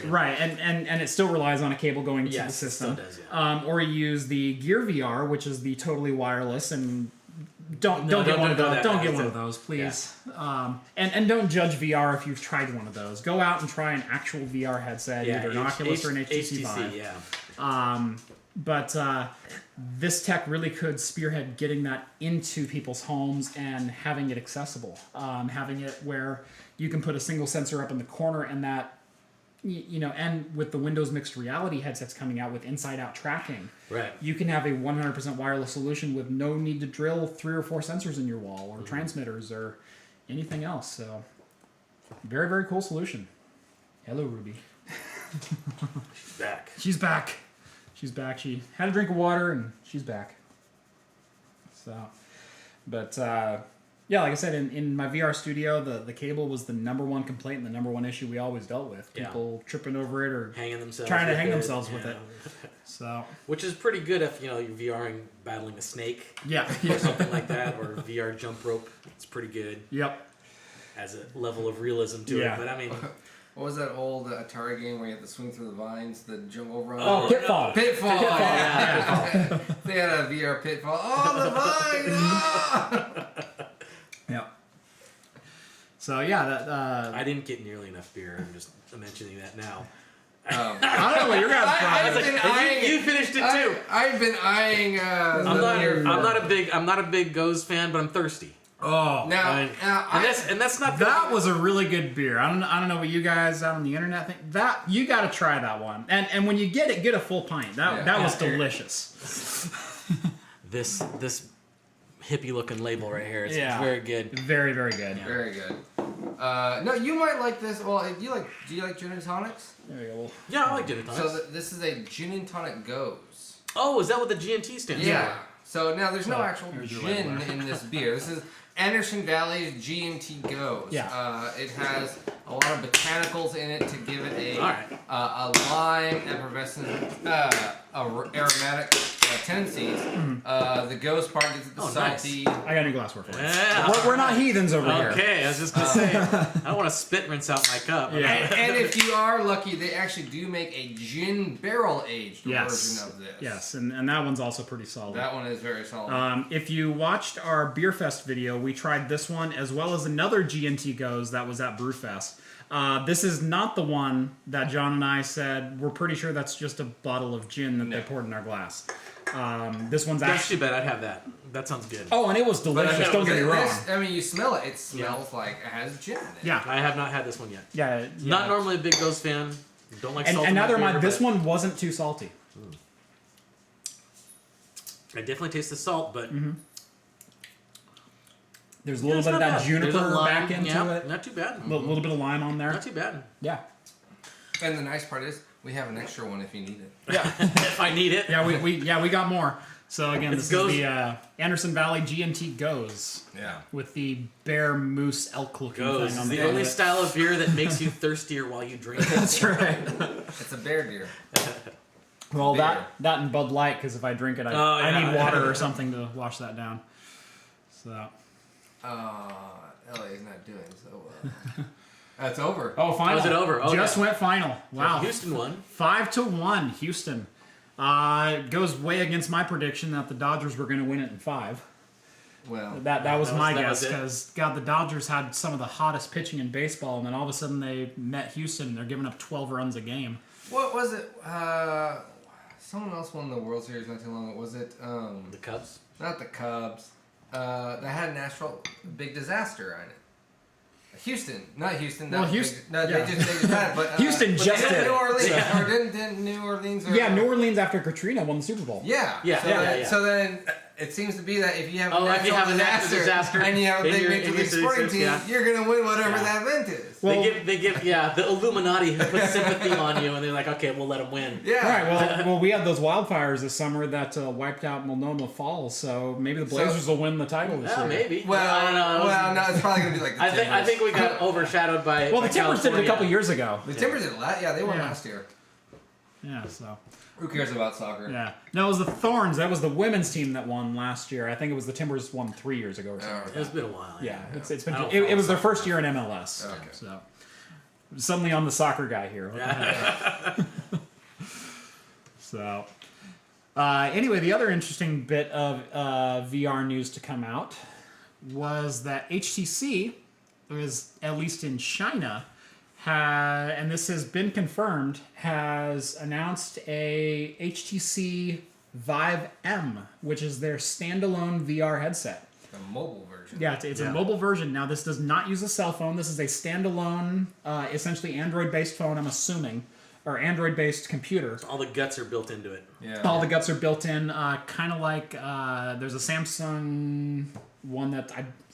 Speaker 1: right, and it still relies on a cable going to the system.
Speaker 3: It still does,
Speaker 1: or you use the Gear VR, which is the totally wireless, and don't get one of those, please. Yeah. And don't judge VR if you've tried one of those. Go out and try an actual VR headset, either an Oculus or an HTC Vive.
Speaker 3: Yeah.
Speaker 1: But this tech really could spearhead getting that into people's homes and having it accessible. Having it where you can put a single sensor up in the corner, and that, and with the Windows mixed reality headsets coming out with inside-out tracking,
Speaker 3: right,
Speaker 1: you can have a 100% wireless solution with no need to drill 3 or 4 sensors in your wall or transmitters or anything else. So, very, very cool solution. Hello, Ruby.
Speaker 3: She's back.
Speaker 1: She's back. She's back. She had a drink of water, and she's back. So, but like I said, in my VR studio, the cable was the number one complaint and the number one issue we always dealt with. People tripping over it or
Speaker 3: hanging themselves,
Speaker 1: trying to hang themselves with it. So,
Speaker 3: which is pretty good if you're VRing battling a snake,
Speaker 1: or
Speaker 3: something like that, or VR jump rope. It's pretty good.
Speaker 1: Yep.
Speaker 3: Has a level of realism to it, but I mean.
Speaker 2: What was that old Atari game where you had to swing through the vines, the jump over on?
Speaker 1: Oh, Pitfall.
Speaker 2: Pitfall. Yeah. They had a VR Pitfall. Oh, the vines! Oh!
Speaker 1: Yeah. So that.
Speaker 3: I didn't get nearly enough beer. I'm just mentioning that now.
Speaker 1: I don't know what your guys' problem is.
Speaker 3: You finished it too.
Speaker 2: I've been eyeing.
Speaker 3: I'm not a big Gose fan, but I'm thirsty.
Speaker 1: Oh,
Speaker 3: that's not.
Speaker 1: That was a really good beer. I don't know what you guys out on the internet think. That you got to try that one. And when you get it, get a full pint. That was delicious.
Speaker 3: This hippie looking label right here. It's very good.
Speaker 1: Very, very good.
Speaker 2: Yeah. Very good. No, you might like this. Well, do you like gin and tonics?
Speaker 1: There you go.
Speaker 3: Yeah, I like gin and tonics.
Speaker 2: So this is a gin and tonic Gose.
Speaker 3: Oh, is that what the G&T stands for?
Speaker 2: Yeah. So now there's no actual gin in this beer. This is Anderson Valley's G&T Gose.
Speaker 1: Yeah.
Speaker 2: It has a lot of botanicals in it to give it a lime, effervescent, aromatic tendencies. The Gose part gets the salty.
Speaker 3: Nice.
Speaker 1: I got a new glassware for you.
Speaker 3: Yeah.
Speaker 1: We're not heathens over here.
Speaker 3: Okay, I was just gonna say, I don't want to spit rinse out my cup.
Speaker 1: Yeah.
Speaker 2: And if you are lucky, they actually do make a gin barrel aged version of this.
Speaker 1: Yes, and that one's also pretty solid.
Speaker 2: That one is very solid.
Speaker 1: If you watched our Beer Fest video, we tried this one as well as another G&T Gose that was at Brew Fest. This is not the one that John and I said we're pretty sure that's just a bottle of gin that they poured in our glass. This one's
Speaker 3: That's
Speaker 1: actually...
Speaker 3: too bad. I'd have that. That sounds good.
Speaker 1: Oh, and it was delicious. Don't get me wrong.
Speaker 2: I mean, you smell it. It smells like it has gin in it.
Speaker 1: Yeah,
Speaker 3: I have not had this one yet.
Speaker 1: yeah.
Speaker 3: Not normally a big Gose fan. Don't like salt.
Speaker 1: And
Speaker 3: in my
Speaker 1: neither
Speaker 3: beer,
Speaker 1: mind. This
Speaker 3: but
Speaker 1: one wasn't too salty.
Speaker 3: I definitely taste the salt, but
Speaker 1: There's a little
Speaker 3: it's
Speaker 1: bit of
Speaker 3: not
Speaker 1: that
Speaker 3: bad.
Speaker 1: juniper
Speaker 3: There's a lime,
Speaker 1: back into it.
Speaker 3: Not too bad.
Speaker 1: A little bit of lime on there.
Speaker 3: Not too bad.
Speaker 1: Yeah.
Speaker 2: And the nice part is we have an extra one if you need it.
Speaker 1: Yeah.
Speaker 3: If I need it.
Speaker 1: Yeah, we got more. So again,
Speaker 3: It's
Speaker 1: this
Speaker 3: Gose.
Speaker 1: is the Anderson Valley G&T Gose
Speaker 2: Yeah.
Speaker 1: with the bear moose elk looking
Speaker 3: Gose
Speaker 1: thing on
Speaker 3: is
Speaker 1: the
Speaker 3: the
Speaker 1: end
Speaker 3: only
Speaker 1: of it.
Speaker 3: style of beer that makes you thirstier while you drink it.
Speaker 1: That's right.
Speaker 2: It's a bear deer.
Speaker 1: Well,
Speaker 2: Beer.
Speaker 1: that and Bud Light, because if I drink it, I
Speaker 3: yeah.
Speaker 1: need water or something to wash that down. So.
Speaker 2: LA is not doing so well. That's over.
Speaker 1: Oh, final.
Speaker 3: Was it over? Oh,
Speaker 1: Just
Speaker 3: yeah.
Speaker 1: went final. Wow.
Speaker 3: Houston won.
Speaker 1: 5-1, Houston. It goes way against my prediction that the Dodgers were going to win it in 5.
Speaker 2: Well,
Speaker 1: That was my guess,
Speaker 3: was it.
Speaker 1: because God, the Dodgers had some of the hottest pitching in baseball, and then all of a sudden they met Houston, and they're giving up 12 runs a game.
Speaker 2: what was it? Someone else won the World Series not too long ago. Was it?
Speaker 3: The Cubs.
Speaker 2: Not the Cubs. That had a natural big disaster on it. Houston, not Houston.
Speaker 1: Well,
Speaker 2: not
Speaker 1: Houston-
Speaker 2: Big, no,
Speaker 1: yeah.
Speaker 2: they just had it. But,
Speaker 1: Houston
Speaker 2: but
Speaker 1: just
Speaker 2: they
Speaker 1: did.
Speaker 2: New Orleans,
Speaker 3: Yeah.
Speaker 2: or didn't New Orleans? Or,
Speaker 1: Yeah, New Orleans after Katrina won the Super Bowl.
Speaker 2: Yeah.
Speaker 3: Yeah,
Speaker 2: So
Speaker 3: yeah,
Speaker 2: then,
Speaker 3: yeah.
Speaker 2: So then it seems to be that if you have
Speaker 3: Oh,
Speaker 2: a
Speaker 3: if you
Speaker 2: natural
Speaker 3: have a natural disaster
Speaker 2: and you have a
Speaker 3: in
Speaker 2: big
Speaker 3: your-
Speaker 2: Major
Speaker 3: in
Speaker 2: League
Speaker 3: your
Speaker 2: Sporting
Speaker 3: city,
Speaker 2: team,
Speaker 3: yeah.
Speaker 2: you're gonna win whatever
Speaker 3: Yeah.
Speaker 2: that event is.
Speaker 1: Well-
Speaker 3: they give the Illuminati who put sympathy on you, and they're like, okay, we'll let them win.
Speaker 2: Yeah.
Speaker 1: All right, well, we had those wildfires this summer that wiped out Multnomah Falls, so maybe the Blazers will win the title this
Speaker 3: Yeah,
Speaker 1: year.
Speaker 3: maybe.
Speaker 2: Well,
Speaker 3: I don't know.
Speaker 2: Well, no, it's probably gonna be like the
Speaker 3: I
Speaker 2: Timbers.
Speaker 3: think we got overshadowed by.
Speaker 1: Well, the
Speaker 3: by
Speaker 1: Timbers did it a
Speaker 3: California.
Speaker 1: couple years ago.
Speaker 2: The Timbers did last. Yeah, they won
Speaker 1: Yeah.
Speaker 2: last year.
Speaker 1: Yeah, so.
Speaker 2: Who cares about soccer?
Speaker 1: Yeah. No, it was the Thorns. That was the women's team that won last year. I think it was the Timbers won 3 years ago or something.
Speaker 2: Oh,
Speaker 3: It's been a while.
Speaker 1: Yeah, it's been.
Speaker 3: I don't
Speaker 1: It was
Speaker 3: follow
Speaker 1: their first year in MLS.
Speaker 2: Okay.
Speaker 1: So suddenly I'm the soccer guy here. What the heck? So anyway, the other interesting bit of VR news to come out was that HTC is, at least in China, and this has been confirmed, has announced a HTC Vive M, which is their standalone VR headset.
Speaker 2: The mobile version.
Speaker 1: Yeah, it's a mobile version. Now, this does not use a cell phone. This is a standalone, essentially Android-based phone, I'm assuming, or Android-based computer.
Speaker 3: All the guts are built into it.
Speaker 2: Yeah.
Speaker 1: All the guts are built in, kind of like there's a Samsung one that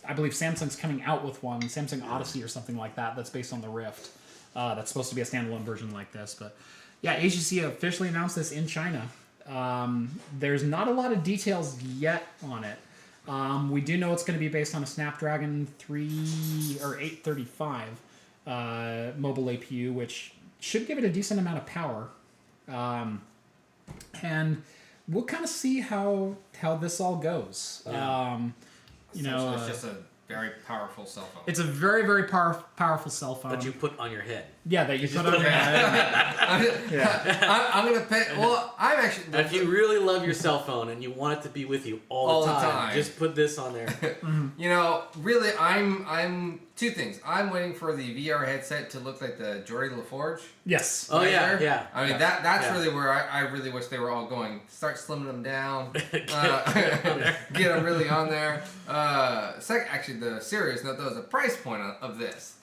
Speaker 1: I believe Samsung's coming out with one, Samsung Odyssey or something like that, that's based on the Rift. That's supposed to be a standalone version like this. But yeah, HTC officially announced this in China. There's not a lot of details yet on it. We do know it's going to be based on a Snapdragon 835 mobile APU, which should give it a decent amount of power. And we'll kind of see how this all goes. You know,
Speaker 2: it's just a very powerful cell phone.
Speaker 1: it's a very, very powerful cell phone.
Speaker 3: That you put on your head.
Speaker 1: Yeah, that you put on
Speaker 3: put
Speaker 1: your
Speaker 3: it-
Speaker 1: head. Yeah.
Speaker 2: I'm gonna pay. Well, I'm actually.
Speaker 3: If you really love your cell phone and you want it to be with you all the time, just put this on there.
Speaker 2: You know, really, I'm two things. I'm waiting for the VR headset to look like the Geordie LaForge.
Speaker 1: Yes.
Speaker 3: Oh yeah,
Speaker 2: Razer.
Speaker 3: yeah.
Speaker 2: I mean,
Speaker 3: yeah.
Speaker 2: that's
Speaker 3: Yeah.
Speaker 2: really where I really wish they were all going. Start slimming them down. Get them really on there. Actually, the serious note, though, is the price point of this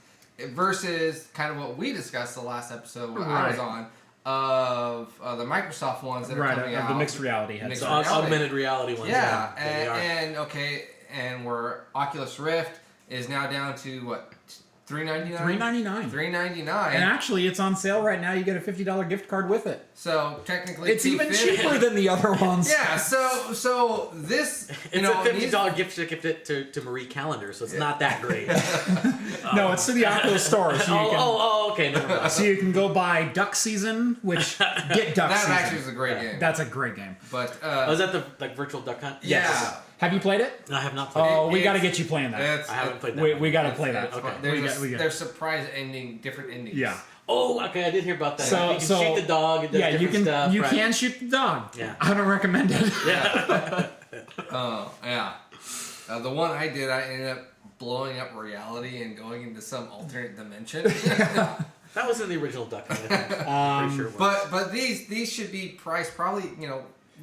Speaker 2: versus kind of what we discussed the last episode when I was
Speaker 1: Right.
Speaker 2: on of the Microsoft ones that are
Speaker 1: Right,
Speaker 2: coming
Speaker 1: of
Speaker 2: out.
Speaker 1: the mixed reality
Speaker 2: Mixed
Speaker 1: headset.
Speaker 3: The augmented reality ones.
Speaker 2: Yeah,
Speaker 3: they are.
Speaker 2: and where Oculus Rift is now down to what $3.99.
Speaker 1: $3.99.
Speaker 2: $3.99.
Speaker 1: And actually, it's on sale right now. You get a $50 gift card with it.
Speaker 2: So technically,
Speaker 1: It's even cheaper than the other ones.
Speaker 2: Yeah. So this,
Speaker 3: It's a $50 gift certificate to Marie Calendar, so it's not that great.
Speaker 1: No, it's to the Oculus store. So
Speaker 3: Okay, never mind.
Speaker 1: So you can go buy Duck Season, which get Duck
Speaker 2: that
Speaker 1: Season.
Speaker 2: actually is a great game.
Speaker 1: That's a great game.
Speaker 2: But
Speaker 3: Was that the virtual duck hunt?
Speaker 2: yeah.
Speaker 1: Have you played it?
Speaker 3: No, I have not played
Speaker 1: Oh,
Speaker 3: it.
Speaker 1: we got to get you playing that.
Speaker 3: I haven't played that.
Speaker 1: We got to play that.
Speaker 3: Okay.
Speaker 2: There's surprise ending, different endings.
Speaker 1: Yeah.
Speaker 3: Oh, okay, I did hear about that.
Speaker 1: So-
Speaker 3: you can
Speaker 1: so-
Speaker 3: shoot the dog. It does
Speaker 1: Yeah, you
Speaker 3: different
Speaker 1: can
Speaker 3: stuff,
Speaker 1: you
Speaker 3: right?
Speaker 1: can shoot the dog.
Speaker 3: Yeah.
Speaker 1: I don't recommend it.
Speaker 3: Yeah.
Speaker 2: Oh yeah. The one I did, I ended up blowing up reality and going into some alternate dimension.
Speaker 3: That was in the original duck hunt. I think. I'm pretty sure it was.
Speaker 2: but these should be priced probably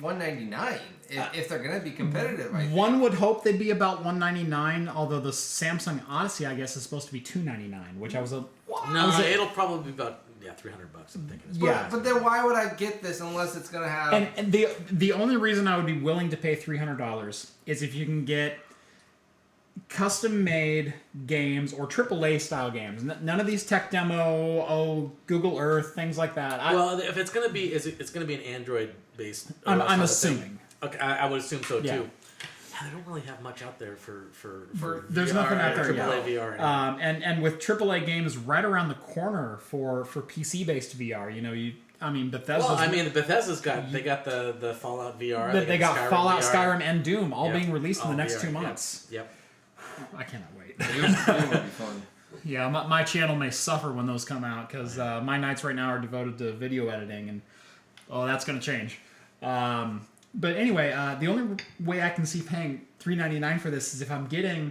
Speaker 2: $199 if they're gonna be competitive. I think.
Speaker 1: One would hope they'd be about $199, although the Samsung Odyssey, I guess, is supposed to be $299, which I was a
Speaker 3: No, it'll probably be about $300. I'm thinking.
Speaker 1: Yeah.
Speaker 2: But then why would I get this unless it's gonna have?
Speaker 1: And the only reason I would be willing to pay $300 is if you can get custom-made games or AAA style games. None of these tech demo, Google Earth, things like that.
Speaker 3: Well, if it's gonna be, it's gonna be an Android based.
Speaker 1: I'm assuming.
Speaker 3: Okay, I would assume so too.
Speaker 1: Yeah.
Speaker 3: Yeah, they don't really have much out there for
Speaker 1: There's
Speaker 3: VR,
Speaker 1: nothing out there
Speaker 3: AAA
Speaker 1: yet.
Speaker 3: VR.
Speaker 1: And with AAA games right around the corner for PC-based VR, Bethesda's...
Speaker 3: Well, Bethesda's got the Fallout VR.
Speaker 1: They got
Speaker 3: Skyrim
Speaker 1: Fallout,
Speaker 3: VR.
Speaker 1: Skyrim, and Doom all
Speaker 3: Yep.
Speaker 1: being released in the
Speaker 3: All
Speaker 1: next
Speaker 3: VR,
Speaker 1: 2 months.
Speaker 3: Yep.
Speaker 1: I cannot wait.
Speaker 2: Doom would be fun.
Speaker 1: Yeah, my channel may suffer when those come out because my nights right now are devoted to video editing, and that's going to change. But anyway, the only way I can see paying $3.99 for this is if I'm getting,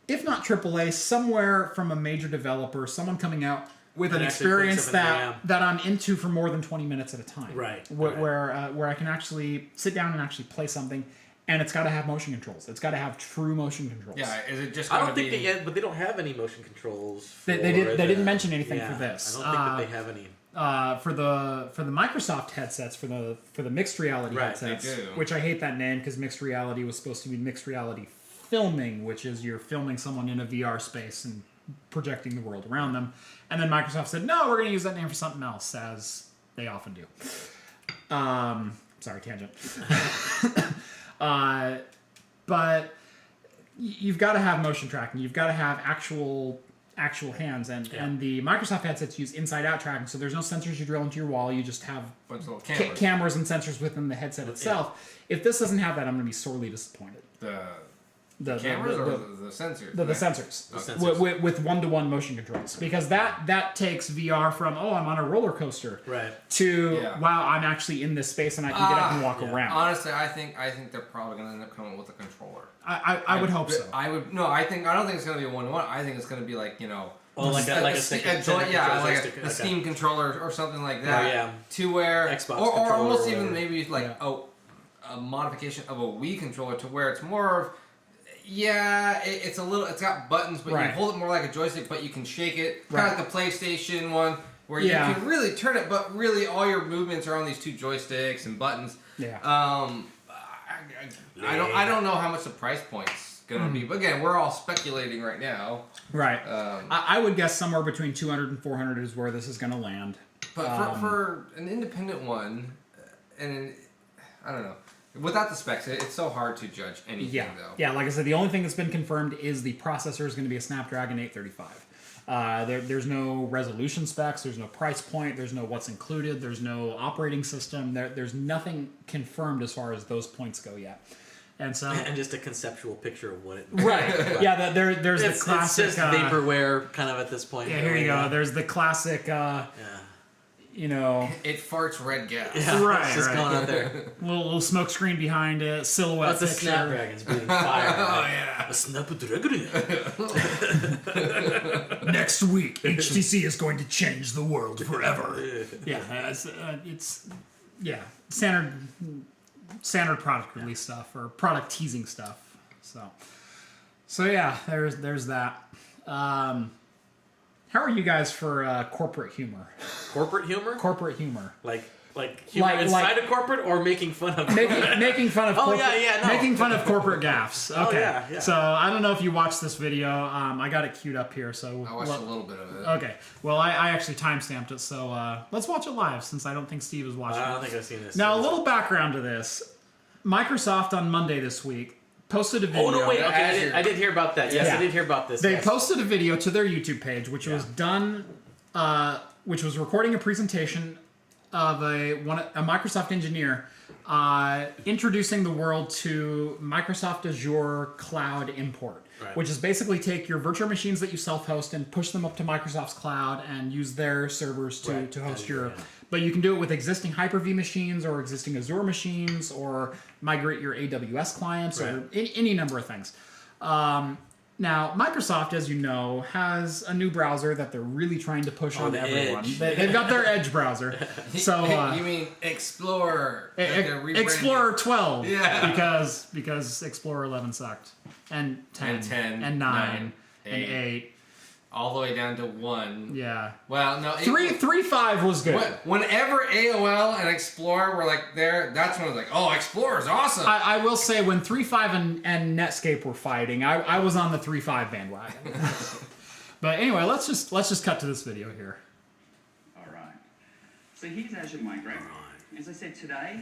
Speaker 1: if not AAA, somewhere from a major developer, someone coming out with an
Speaker 3: And actually
Speaker 1: experience
Speaker 3: putting something
Speaker 1: that I'm into for more than 20 minutes at a time.
Speaker 3: Right,
Speaker 1: Where I can actually sit down and actually play something. And it's got to have motion controls. It's got to have true motion controls.
Speaker 2: Yeah, is it just
Speaker 3: I
Speaker 2: going
Speaker 3: don't
Speaker 2: to
Speaker 3: think
Speaker 2: be?
Speaker 3: they yet, but they don't have any motion controls.
Speaker 1: They didn't mention anything for this.
Speaker 3: I don't think that they have any.
Speaker 1: For the Microsoft headsets, for the mixed reality
Speaker 3: Right,
Speaker 1: headsets,
Speaker 2: they do.
Speaker 1: which I hate that name because mixed reality was supposed to be mixed reality filming, which is you're filming someone in a VR space and projecting the world around them. And then Microsoft said, no, we're going to use that name for something else, as they often do. Sorry, tangent. But you've got to have motion tracking. You've got to have actual hands, and the Microsoft headsets use inside-out tracking, so there's no sensors you drill into your wall. You just have
Speaker 2: Bunch of little cameras.
Speaker 1: cameras and sensors within the headset itself. If this doesn't have that, I'm going to be sorely disappointed.
Speaker 2: The cameras or the sensors?
Speaker 1: The sensors.
Speaker 3: The sensors.
Speaker 1: With one-to-one motion controls, because that takes VR from I'm on a roller coaster to wow, I'm actually in this space and I can get up and walk around.
Speaker 2: Honestly, I think they're probably going to end up coming with a controller.
Speaker 1: I would hope so.
Speaker 2: I don't think it's going to be a 1-to-1. I think it's going to be like
Speaker 3: like a
Speaker 2: Steam controller or something like that.
Speaker 3: Oh, yeah.
Speaker 2: To where
Speaker 3: Xbox
Speaker 2: or
Speaker 3: controller
Speaker 2: almost
Speaker 3: or
Speaker 2: even
Speaker 3: whatever.
Speaker 2: maybe like a modification of a Wii controller to where it's more of it's a little. It's got buttons, but you hold it more like a joystick, but you can shake it, kind of like the PlayStation one, where you can really turn it, but really all your movements are on these two joysticks and buttons.
Speaker 1: Yeah.
Speaker 2: I don't know how much the price point's gonna be, but again, we're all speculating right now.
Speaker 1: Right. I would guess somewhere between 200 and 400 is where this is going to land.
Speaker 2: But for an independent one, I don't know. Without the specs, it's so hard to judge anything, though.
Speaker 1: Yeah, like I said, the only thing that's been confirmed is the processor is going to be a Snapdragon 835. There's no resolution specs, there's no price point, there's no what's included, there's no operating system, there's nothing confirmed as far as those points go yet. And so,
Speaker 3: and just a conceptual picture of what it.
Speaker 1: Right. Yeah. There's the classic.
Speaker 3: It's just vaporware, kind of at this point.
Speaker 1: Yeah. Here you go. There's the classic.
Speaker 2: It farts red gas.
Speaker 3: Yeah,
Speaker 1: right.
Speaker 3: It's just going out there.
Speaker 1: little smoke screen behind it. Silhouette.
Speaker 3: That's a
Speaker 1: picture.
Speaker 3: Snapdragon's breathing fire.
Speaker 2: Oh yeah.
Speaker 3: A Snapdragon.
Speaker 1: Next week, HTC is going to change the world forever. Yeah. It's standard product release stuff or product teasing stuff. So yeah, there's that. How are you guys for corporate humor?
Speaker 3: Corporate humor?
Speaker 1: Corporate humor.
Speaker 3: Like inside of corporate or making fun of
Speaker 1: making fun of
Speaker 3: no.
Speaker 1: making fun of corporate gaffes. Okay.
Speaker 3: Oh, yeah.
Speaker 1: So I don't know if you watched this video. I got it queued up here. So
Speaker 2: I watched a little bit of it.
Speaker 1: Okay. Well, I actually timestamped it. So let's watch it live since I don't think Steve is watching.
Speaker 3: I don't think I've seen this.
Speaker 1: Now a little background to this. Microsoft on Monday this week posted a video.
Speaker 3: Oh no! Wait. Okay, I did hear about that. Yes, I did hear about this.
Speaker 1: They posted a video to their YouTube page, which was done, which was recording a presentation of a Microsoft engineer introducing the world to Microsoft Azure Cloud Import, which is basically take your virtual machines that you self-host and push them up to Microsoft's cloud and use their servers to host your. But you can do it with existing Hyper-V machines or existing Azure machines or migrate your AWS clients or any number of things. Now, Microsoft, as you know, has a new browser that they're really trying to push on everyone. They've got their Edge browser. So
Speaker 2: you mean Explorer?
Speaker 1: Explorer 12. Yeah. Because Explorer 11 sucked. And 10. And 9. And 8.
Speaker 2: All the way down to 1.
Speaker 1: Yeah.
Speaker 2: Well, no.
Speaker 1: 3.5 was good.
Speaker 2: Whenever AOL and Explorer were like there, that's when I was like, oh, Explorer's awesome.
Speaker 1: I will say when 3.5 and Netscape were fighting, I was on the 3.5 bandwagon. But anyway, let's just cut to this video here.
Speaker 4: All right. So here's Azure Migration. As I said today,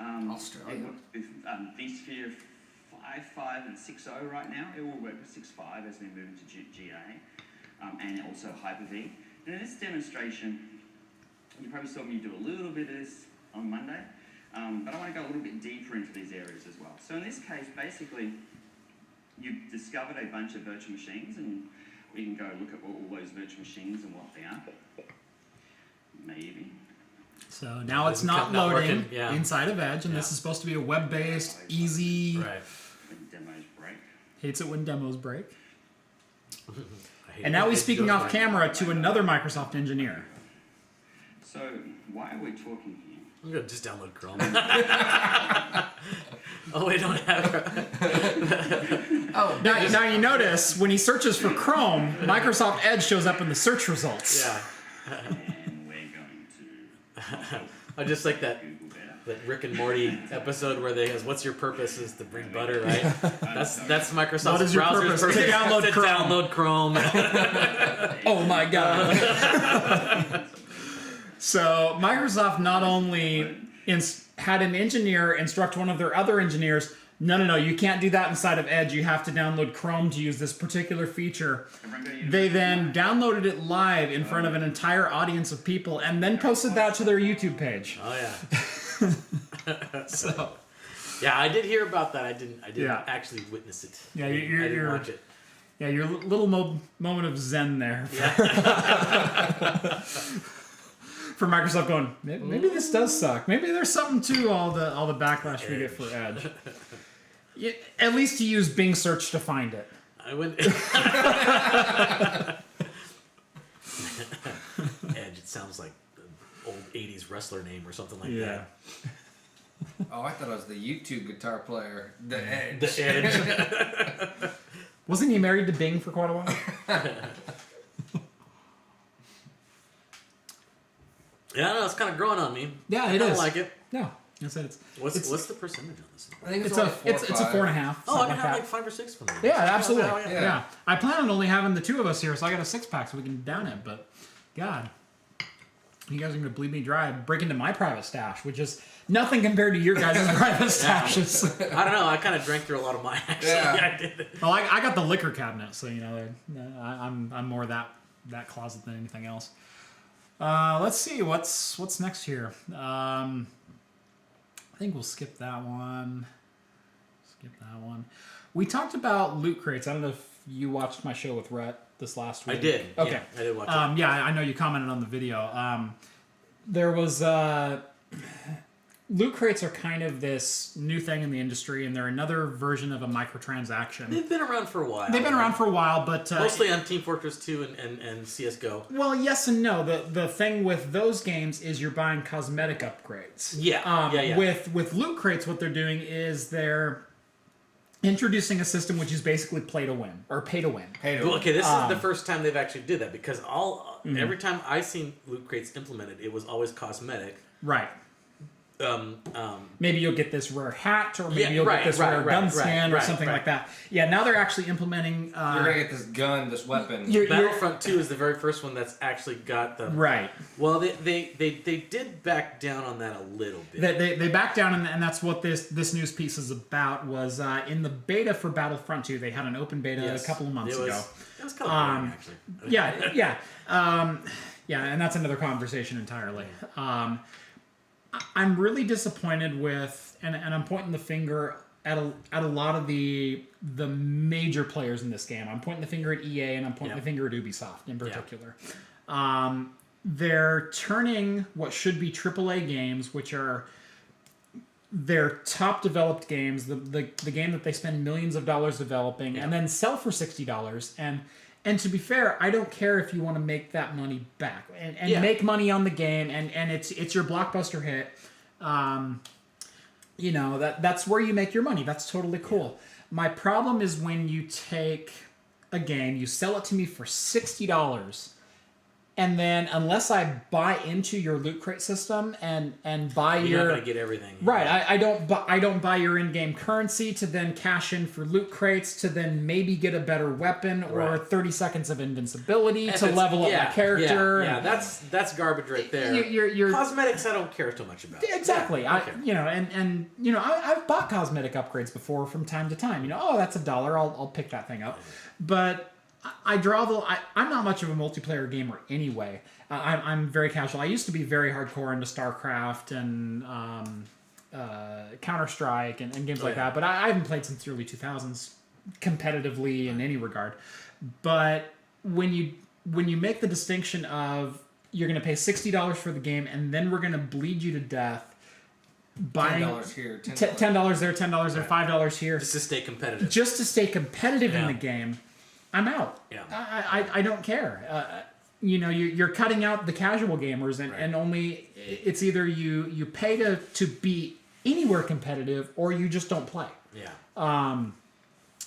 Speaker 2: Australia.
Speaker 4: With vSphere 5.5 and 6.0 right now, it will work with 6.5 as we move into GA. And also Hyper-V. And in this demonstration, you probably saw me do a little bit of this on Monday, but I want to go a little bit deeper into these areas as well. So in this case, basically, you've discovered a bunch of virtual machines, and we can go look at all those virtual machines and what they are. Maybe.
Speaker 1: So now it's not loading inside of Edge, and this is supposed to be a web-based, easy...
Speaker 4: When demos break.
Speaker 1: Hates it when demos break. And now he's speaking off camera to another Microsoft engineer.
Speaker 4: So, why are we talking here?
Speaker 3: I'm going to just download Chrome. Oh, we don't have
Speaker 1: Now you notice, when he searches for Chrome, Microsoft Edge shows up in the search results.
Speaker 4: And we're going to...
Speaker 3: I just like that Rick and Morty episode where they goes, "What's your purpose?" is to bring butter, right? That's Microsoft's
Speaker 1: what is your
Speaker 3: browser's
Speaker 1: purpose? To download Chrome. Oh my god! So Microsoft not only had an engineer instruct one of their other engineers, no, you can't do that inside of Edge. You have to download Chrome to use this particular feecher. They then downloaded it live in front of an entire audience of people and then posted that to their YouTube page.
Speaker 3: Oh yeah.
Speaker 1: So,
Speaker 3: yeah, I did hear about that. I didn't actually witness it.
Speaker 1: Yeah,
Speaker 3: I didn't watch it.
Speaker 1: Yeah, your little moment of zen there. For Microsoft going, maybe this does suck. Maybe there's something to all the backlash we get for Edge. At least you use Bing search to find it.
Speaker 3: I wouldn't. Edge. It sounds like old 80s wrestler name or something like that.
Speaker 2: Oh, I thought it was the YouTube guitar player, The Edge.
Speaker 3: The Edge.
Speaker 1: Wasn't he married to Bing for quite a while?
Speaker 3: Yeah, no, it's kind of growing on me.
Speaker 1: Yeah,
Speaker 3: I
Speaker 1: is.
Speaker 3: like it.
Speaker 1: No, I said it's.
Speaker 3: What's the percentage on this?
Speaker 2: I think
Speaker 1: it's a 4.5.
Speaker 3: Oh, I can have like 5 or 6 from there.
Speaker 1: Yeah, absolutely.
Speaker 2: Yeah.
Speaker 1: I plan on only having the two of us here, so I got a 6-pack so we can down it. But, God, you guys are going to bleed me dry. Break into my private stash, which is nothing compared to your guys' private stashes.
Speaker 3: I don't know. I kind of drank through a lot of mine, actually.
Speaker 2: Yeah.
Speaker 3: I did.
Speaker 1: Well, I got the liquor cabinet, so I'm more that closet than anything else. Let's see what's next here. I think we'll skip that one. We talked about loot crates. I don't know if you watched my show with Rhett this last week.
Speaker 3: I did.
Speaker 1: Okay.
Speaker 3: Yeah, I did watch it.
Speaker 1: Yeah, I know you commented on the video. There was loot crates are kind of this new thing in the industry, and they're another version of a microtransaction.
Speaker 3: They've been around for a while.
Speaker 1: But
Speaker 3: mostly on Team Fortress 2 and CS:GO.
Speaker 1: Well, yes and no. The thing with those games is you're buying cosmetic upgrades.
Speaker 3: Yeah.
Speaker 1: With loot crates, what they're doing is they're introducing a system which is basically play to win or pay to win.
Speaker 3: Well, okay, this is the first time they've actually did that because every time I seen loot crates implemented, it was always cosmetic.
Speaker 1: Right. maybe you'll get this rare hat, or maybe you'll get this rare gun skin, or something like that. Yeah, now they're actually implementing.
Speaker 2: You're gonna get this gun, this weapon.
Speaker 3: Battlefront 2 is the very first one that's actually got the Well, they did back down on that a little bit.
Speaker 1: They backed down, and that's what this news piece is about. Was in the beta for Battlefront 2, they had an open beta a couple of months ago.
Speaker 3: It was kind of boring, actually.
Speaker 1: Yeah, and that's another conversation entirely. I'm really disappointed with, and I'm pointing the finger at a lot of the major players in this game. I'm pointing the finger at EA, and I'm pointing the finger at Ubisoft in particular. They're turning what should be AAA games, which are their top developed games, the game that they spend millions of dollars developing, and then sell for $60. And to be fair, I don't care if you want to make that money back and make money on the game, and it's your blockbuster hit. That's where you make your money. That's totally cool. My problem is when you take a game, you sell it to me for $60, and then unless I buy into your loot crate system and buy
Speaker 3: you're not gonna get everything.
Speaker 1: Right, I don't buy your in-game currency to then cash in for loot crates to then maybe get a better weapon or 30 seconds of invincibility to level up my character.
Speaker 3: Yeah, that's garbage right there.
Speaker 1: Your
Speaker 3: cosmetics, I don't care too much about.
Speaker 1: Exactly. I've bought cosmetic upgrades before from time to time. That's $1. I'll pick that thing up, but I'm not much of a multiplayer gamer anyway. I'm very casual. I used to be very hardcore into StarCraft and Counter-Strike and games like that, but I haven't played since the early 2000s competitively in any regard. But when you make the distinction of you're going to pay $60 for the game and then we're going to bleed you to death buying
Speaker 2: $10 here, $10
Speaker 1: there, $10 there, $5 here.
Speaker 3: Just to stay competitive.
Speaker 1: Just to stay competitive in the game. I'm out.
Speaker 3: Yeah.
Speaker 1: I don't care. You're cutting out the casual gamers, and only it's either you pay to be anywhere competitive, or you just don't play.
Speaker 3: Yeah.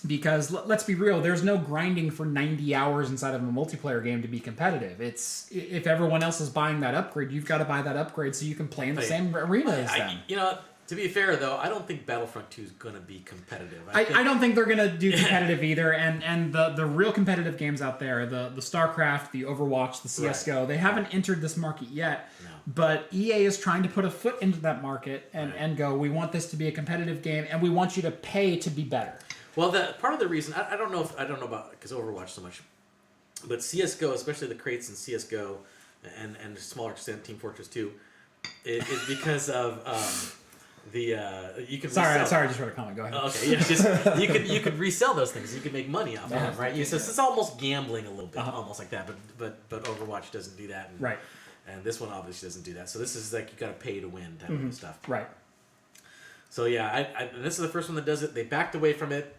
Speaker 1: Because let's be real, there's no grinding for 90 hours inside of a multiplayer game to be competitive. It's if everyone else is buying that upgrade, you've got to buy that upgrade so you can play in the same arena as them.
Speaker 3: To be fair, though, I don't think Battlefront 2 is going to be competitive.
Speaker 1: I don't think they're going to do competitive either. And the real competitive games out there, the StarCraft, the Overwatch, the CSGO, they haven't entered this market yet.
Speaker 3: No.
Speaker 1: But EA is trying to put a foot into that market and go, we want this to be a competitive game, and we want you to pay to be better.
Speaker 3: Well, part of the reason, I don't know about, because Overwatch so much, but CSGO, especially the crates in CSGO, and to a smaller extent Team Fortress 2, is because of... you can
Speaker 1: sorry, I just wrote a comment. Go ahead.
Speaker 3: Okay, you could resell those things. You could make money off of them, right? So it's almost gambling a little bit, almost like that. But Overwatch doesn't do that, and this one obviously doesn't do that. So this is like you got to pay to win type of stuff,
Speaker 1: right?
Speaker 3: So yeah, this is the first one that does it. They backed away from it.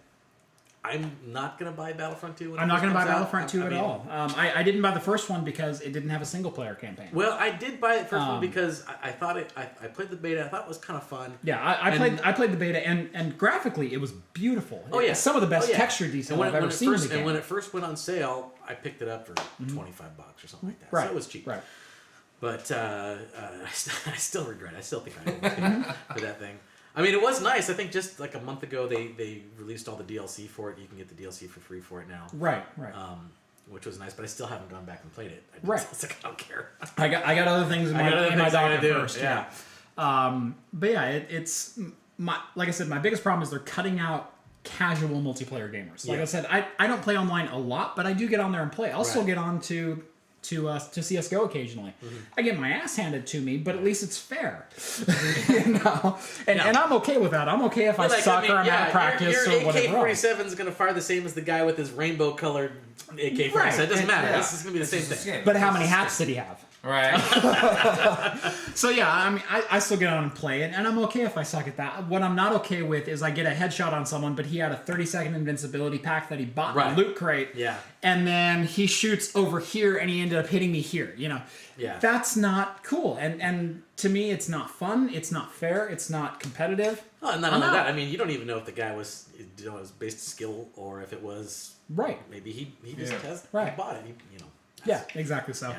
Speaker 3: I'm not going to buy Battlefront 2.
Speaker 1: I'm not going to buy Battlefront 2 at all. I didn't buy the first one because it didn't have a single-player campaign.
Speaker 3: Well, I did buy it first one because I thought I played the beta. I thought it was kind of fun.
Speaker 1: Yeah, I played the beta, and graphically, it was beautiful.
Speaker 3: Oh, yeah.
Speaker 1: It's some of the best texture detail I've ever seen in the game.
Speaker 3: And when it first went on sale, I picked it up for $25 or something like that.
Speaker 1: Right.
Speaker 3: So it was cheap.
Speaker 1: Right.
Speaker 3: But I still regret it. I still think I overpaid for that thing. I mean, it was nice. I think just like a month ago, they released all the DLC for it. You can get the DLC for free for it now.
Speaker 1: Right.
Speaker 3: Which was nice, but I still haven't gone back and played it. I don't care.
Speaker 1: I got other things in my docket first.
Speaker 3: Yeah.
Speaker 1: But yeah, it's like I said, my biggest problem is they're cutting out casual multiplayer gamers. Like I said, I don't play online a lot, but I do get on there and play. I'll still get on to CSGO occasionally. I get my ass handed to me, but at least it's fair. And I'm okay with that. I'm okay if I suck or I'm out of practice or whatever.
Speaker 3: Your AK-47 is going to fire the same as the guy with his rainbow-colored AK-47. It doesn't matter. This is going to be the same thing.
Speaker 1: But how many hats did he have?
Speaker 2: Right.
Speaker 1: So yeah, I mean, I still get on and play it, and I'm okay if I suck at that. What I'm not okay with is I get a headshot on someone, but he had a 30-second invincibility pack that he bought in a loot crate.
Speaker 3: Yeah.
Speaker 1: And then he shoots over here, and he ended up hitting me here.
Speaker 3: Yeah.
Speaker 1: That's not cool, and to me, it's not fun. It's not fair. It's not competitive.
Speaker 3: Oh, and not only that, I mean, you don't even know if the guy was based skill or if it was Maybe he just he bought it.
Speaker 1: Yeah, exactly. So,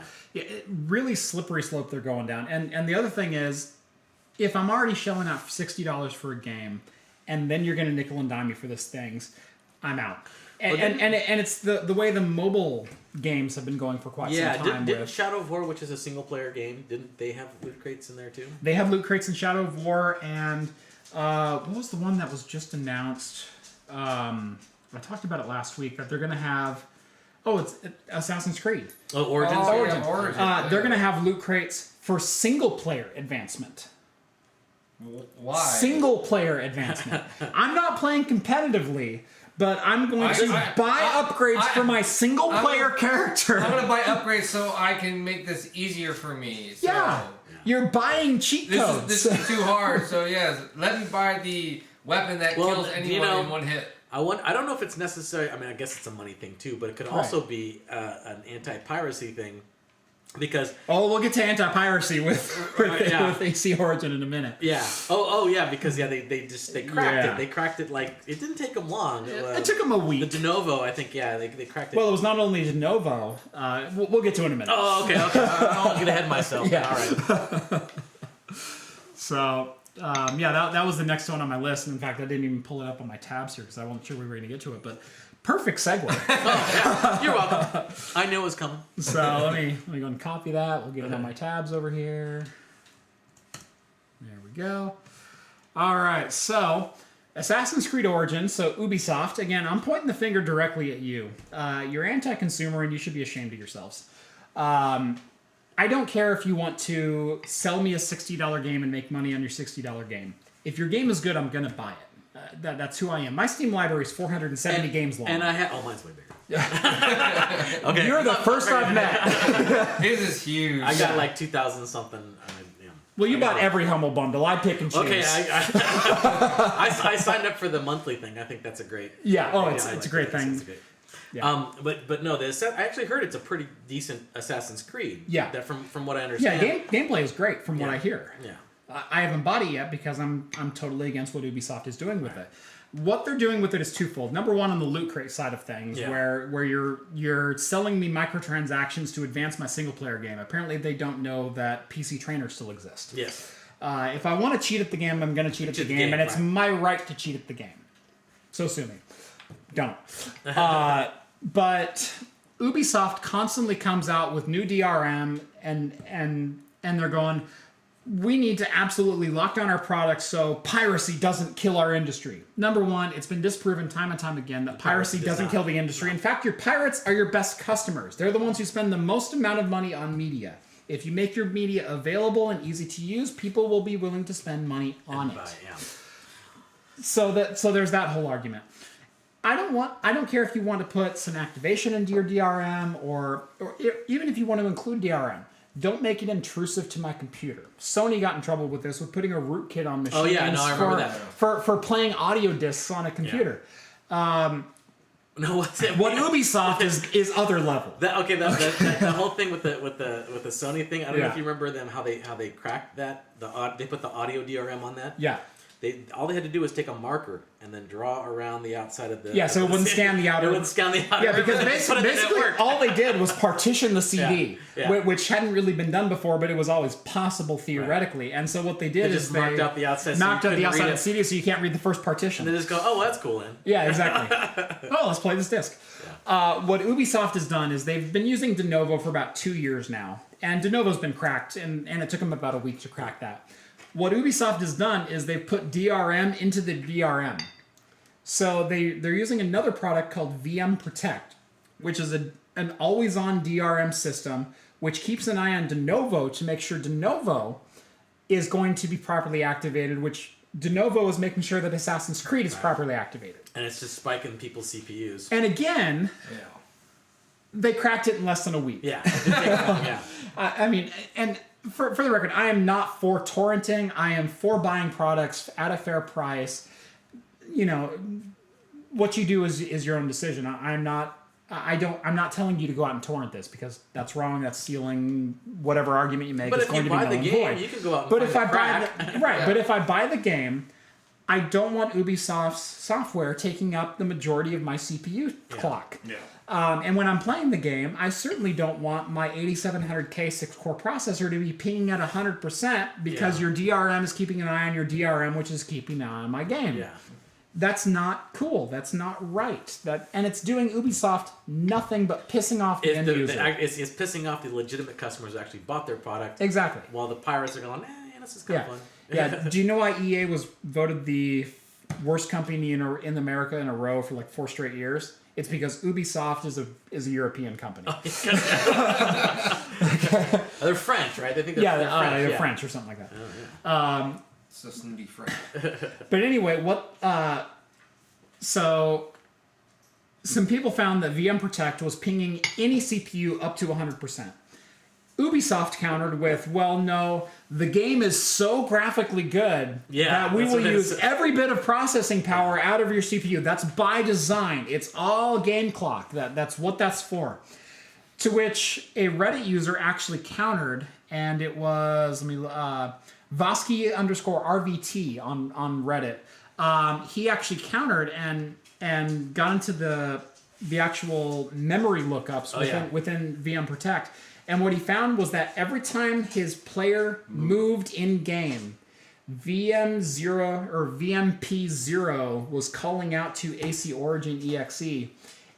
Speaker 1: really slippery slope they're going down. And the other thing is, if I'm already shelling out $60 for a game, and then you're going to nickel and dime me for this things, I'm out. And it's the way the mobile games have been going for quite some time.
Speaker 3: Didn't Shadow of War, which is a single player game, didn't they have loot crates in there too?
Speaker 1: They have loot crates in Shadow of War, and what was the one that was just announced? I talked about it last week that they're going to have. Oh, it's Assassin's Creed.
Speaker 3: Oh, Origins.
Speaker 2: Oh,
Speaker 1: Origins.
Speaker 2: yeah, Origins.
Speaker 1: They're going to have loot crates for single player advancement.
Speaker 2: Why?
Speaker 1: Single player advancement. I'm not playing competitively, but I'm going to buy upgrades for my single player character.
Speaker 2: I'm gonna buy upgrades so I can make this easier for me. So
Speaker 1: Yeah. You're buying cheat codes.
Speaker 2: This is too hard. So yes, let me buy the weapon that kills anyone in one hit.
Speaker 3: I don't know if it's necessary. I mean, I guess it's a money thing too, but it could also be an anti-piracy thing. Because
Speaker 1: we'll get to anti-piracy with AC Origin in a minute.
Speaker 3: Yeah. Oh yeah. Because they cracked it. They cracked it like it didn't take them long.
Speaker 1: It took them a week.
Speaker 3: The de novo, I think. Yeah, they cracked it.
Speaker 1: Well, it was not only de novo. We'll get to it in a minute.
Speaker 3: Oh, okay. I'll get ahead of myself.
Speaker 1: Yeah.
Speaker 3: All right.
Speaker 1: So that was the next one on my list. And in fact, I didn't even pull it up on my tabs here because I wasn't sure we were going to get to it, but. Perfect segue.
Speaker 3: You're welcome. I knew it was coming.
Speaker 1: So let me go and copy that. We'll get it on my tabs over here. There we go. All right. So Assassin's Creed Origins. So Ubisoft. Again, I'm pointing the finger directly at you. You're anti-consumer, and you should be ashamed of yourselves. I don't care if you want to sell me a $60 game and make money on your $60 game. If your game is good, I'm gonna buy it. That's who I am. My Steam library is 470 games long.
Speaker 3: And I have... Oh, mine's way bigger. Okay.
Speaker 1: You're the first I've met.
Speaker 2: His is huge.
Speaker 3: I got like 2,000 something.
Speaker 1: Well, you bought every Humble Bundle. I pick and choose.
Speaker 3: Okay, I signed up for the monthly thing. I think that's a great...
Speaker 1: Yeah, it's a great thing.
Speaker 3: Yeah. But no, I actually heard it's a pretty decent Assassin's Creed.
Speaker 1: Yeah.
Speaker 3: That from what I understand.
Speaker 1: Yeah, gameplay is great from what I hear.
Speaker 3: Yeah.
Speaker 1: I haven't bought it yet because I'm totally against what Ubisoft is doing with it. What they're doing with it is twofold. Number one, on the loot crate side of things, where you're selling me microtransactions to advance my single player game. Apparently, they don't know that PC trainers still exist.
Speaker 3: Yes.
Speaker 1: If I want to cheat at the game, I'm going to cheat at the game, and it's my right to cheat at the game. So sue me. Don't. But Ubisoft constantly comes out with new DRM, and they're going, we need to absolutely lock down our products so piracy doesn't kill our industry. Number one, it's been disproven time and time again that piracy doesn't kill the industry. In fact, your pirates are your best customers. They're the ones who spend the most amount of money on media. If you make your media available and easy to use, people will be willing to spend money on it. So there's that whole argument. I don't care if you want to put some activation into your DRM or even if you want to include DRM. Don't make it intrusive to my computer. Sony got in trouble with this with putting a rootkit on machines.
Speaker 3: Oh yeah, no, I remember that.
Speaker 1: For playing audio discs on a computer.
Speaker 3: No, what's it?
Speaker 1: What Ubisoft is other level.
Speaker 3: The whole thing with the Sony thing. I don't know if you remember them how they cracked that. They put the audio DRM on that.
Speaker 1: Yeah.
Speaker 3: All they had to do was take a marker and then draw around the outside of the...
Speaker 1: Yeah, so it wouldn't scan the outer...
Speaker 3: It wouldn't scan the outer...
Speaker 1: Yeah, because basically all they did was partition the CD, which hadn't really been done before, but it was always possible theoretically. Right. And so what they did is they...
Speaker 3: knocked out the outside
Speaker 1: of the CD so you can't read the first partition.
Speaker 3: And then just go, oh, well, that's cool then.
Speaker 1: Yeah, exactly. Let's play this disc. Yeah. What Ubisoft has done is they've been using de novo for about 2 years now. And de novo's been cracked, and it took them about a week to crack that. What Ubisoft has done is they've put DRM into the DRM. So they're using another product called VM Protect, which is an always-on DRM system, which keeps an eye on de novo to make sure de novo is going to be properly activated, which de novo is making sure that Assassin's Creed is properly activated.
Speaker 3: And it's just spiking people's CPUs.
Speaker 1: And again, they cracked it in less than a week.
Speaker 3: Yeah. It did take long, yeah.
Speaker 1: I mean, and... For the record, I am not for torrenting. I am for buying products at a fair price. You know, what you do is your own decision. I'm not telling you to go out and torrent this because that's wrong. That's stealing. Whatever argument you make is going to be null and void.
Speaker 3: You can go out and
Speaker 1: but if I buy the game, I don't want Ubisoft's software taking up the majority of my CPU clock.
Speaker 3: Yeah.
Speaker 1: And when I'm playing the game, I certainly don't want my 8700K 6-core processor to be pinging at 100% because your DRM is keeping an eye on your DRM, which is keeping an eye on my game.
Speaker 3: Yeah.
Speaker 1: That's not cool. That's not right. And it's doing Ubisoft nothing but pissing off the end user.
Speaker 3: It's pissing off the legitimate customers who actually bought their product.
Speaker 1: Exactly.
Speaker 3: While the pirates are going, this is kind of fun.
Speaker 1: Yeah. Do you know why EA was voted the worst company in America in a row for like 4 straight years? It's because Ubisoft is a European company.
Speaker 3: They're French, right? They think they're French.
Speaker 1: They're French or something like that.
Speaker 3: Oh, yeah.
Speaker 2: So snooty French.
Speaker 1: But anyway, so some people found that VM Protect was pinging any CPU up to 100%. Ubisoft countered with, well, no, the game is so graphically good that we will use every bit of processing power out of your CPU. That's by design. It's all game clock. That's what that's for. To which a Reddit user actually countered, and it was, Vosky_RVT on Reddit. He actually countered and got into the actual memory lookups within VM Protect. And what he found was that every time his player moved in game, VM0 or VMP0 was calling out to AC Origin EXE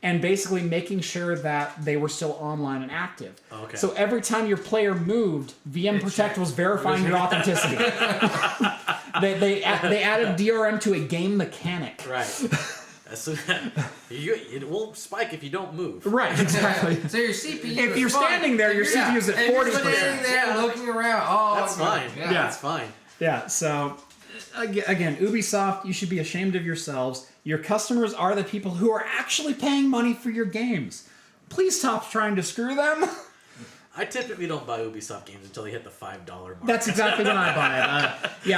Speaker 1: and basically making sure that they were still online and active.
Speaker 3: Okay.
Speaker 1: So every time your player moved, VM Protect was verifying your authenticity. They added DRM to a game mechanic.
Speaker 3: Right. So it will spike if you don't move.
Speaker 1: Right, exactly.
Speaker 2: So your CPU.
Speaker 1: If you're standing there, your CPU is at 40%.
Speaker 2: If you're standing there looking around,
Speaker 3: that's fine.
Speaker 2: Yeah,
Speaker 3: that's fine.
Speaker 1: Yeah. So again, Ubisoft, you should be ashamed of yourselves. Your customers are the people who are actually paying money for your games. Please stop trying to screw them.
Speaker 3: I typically don't buy Ubisoft games until they hit the $5 mark.
Speaker 1: That's exactly when I buy it.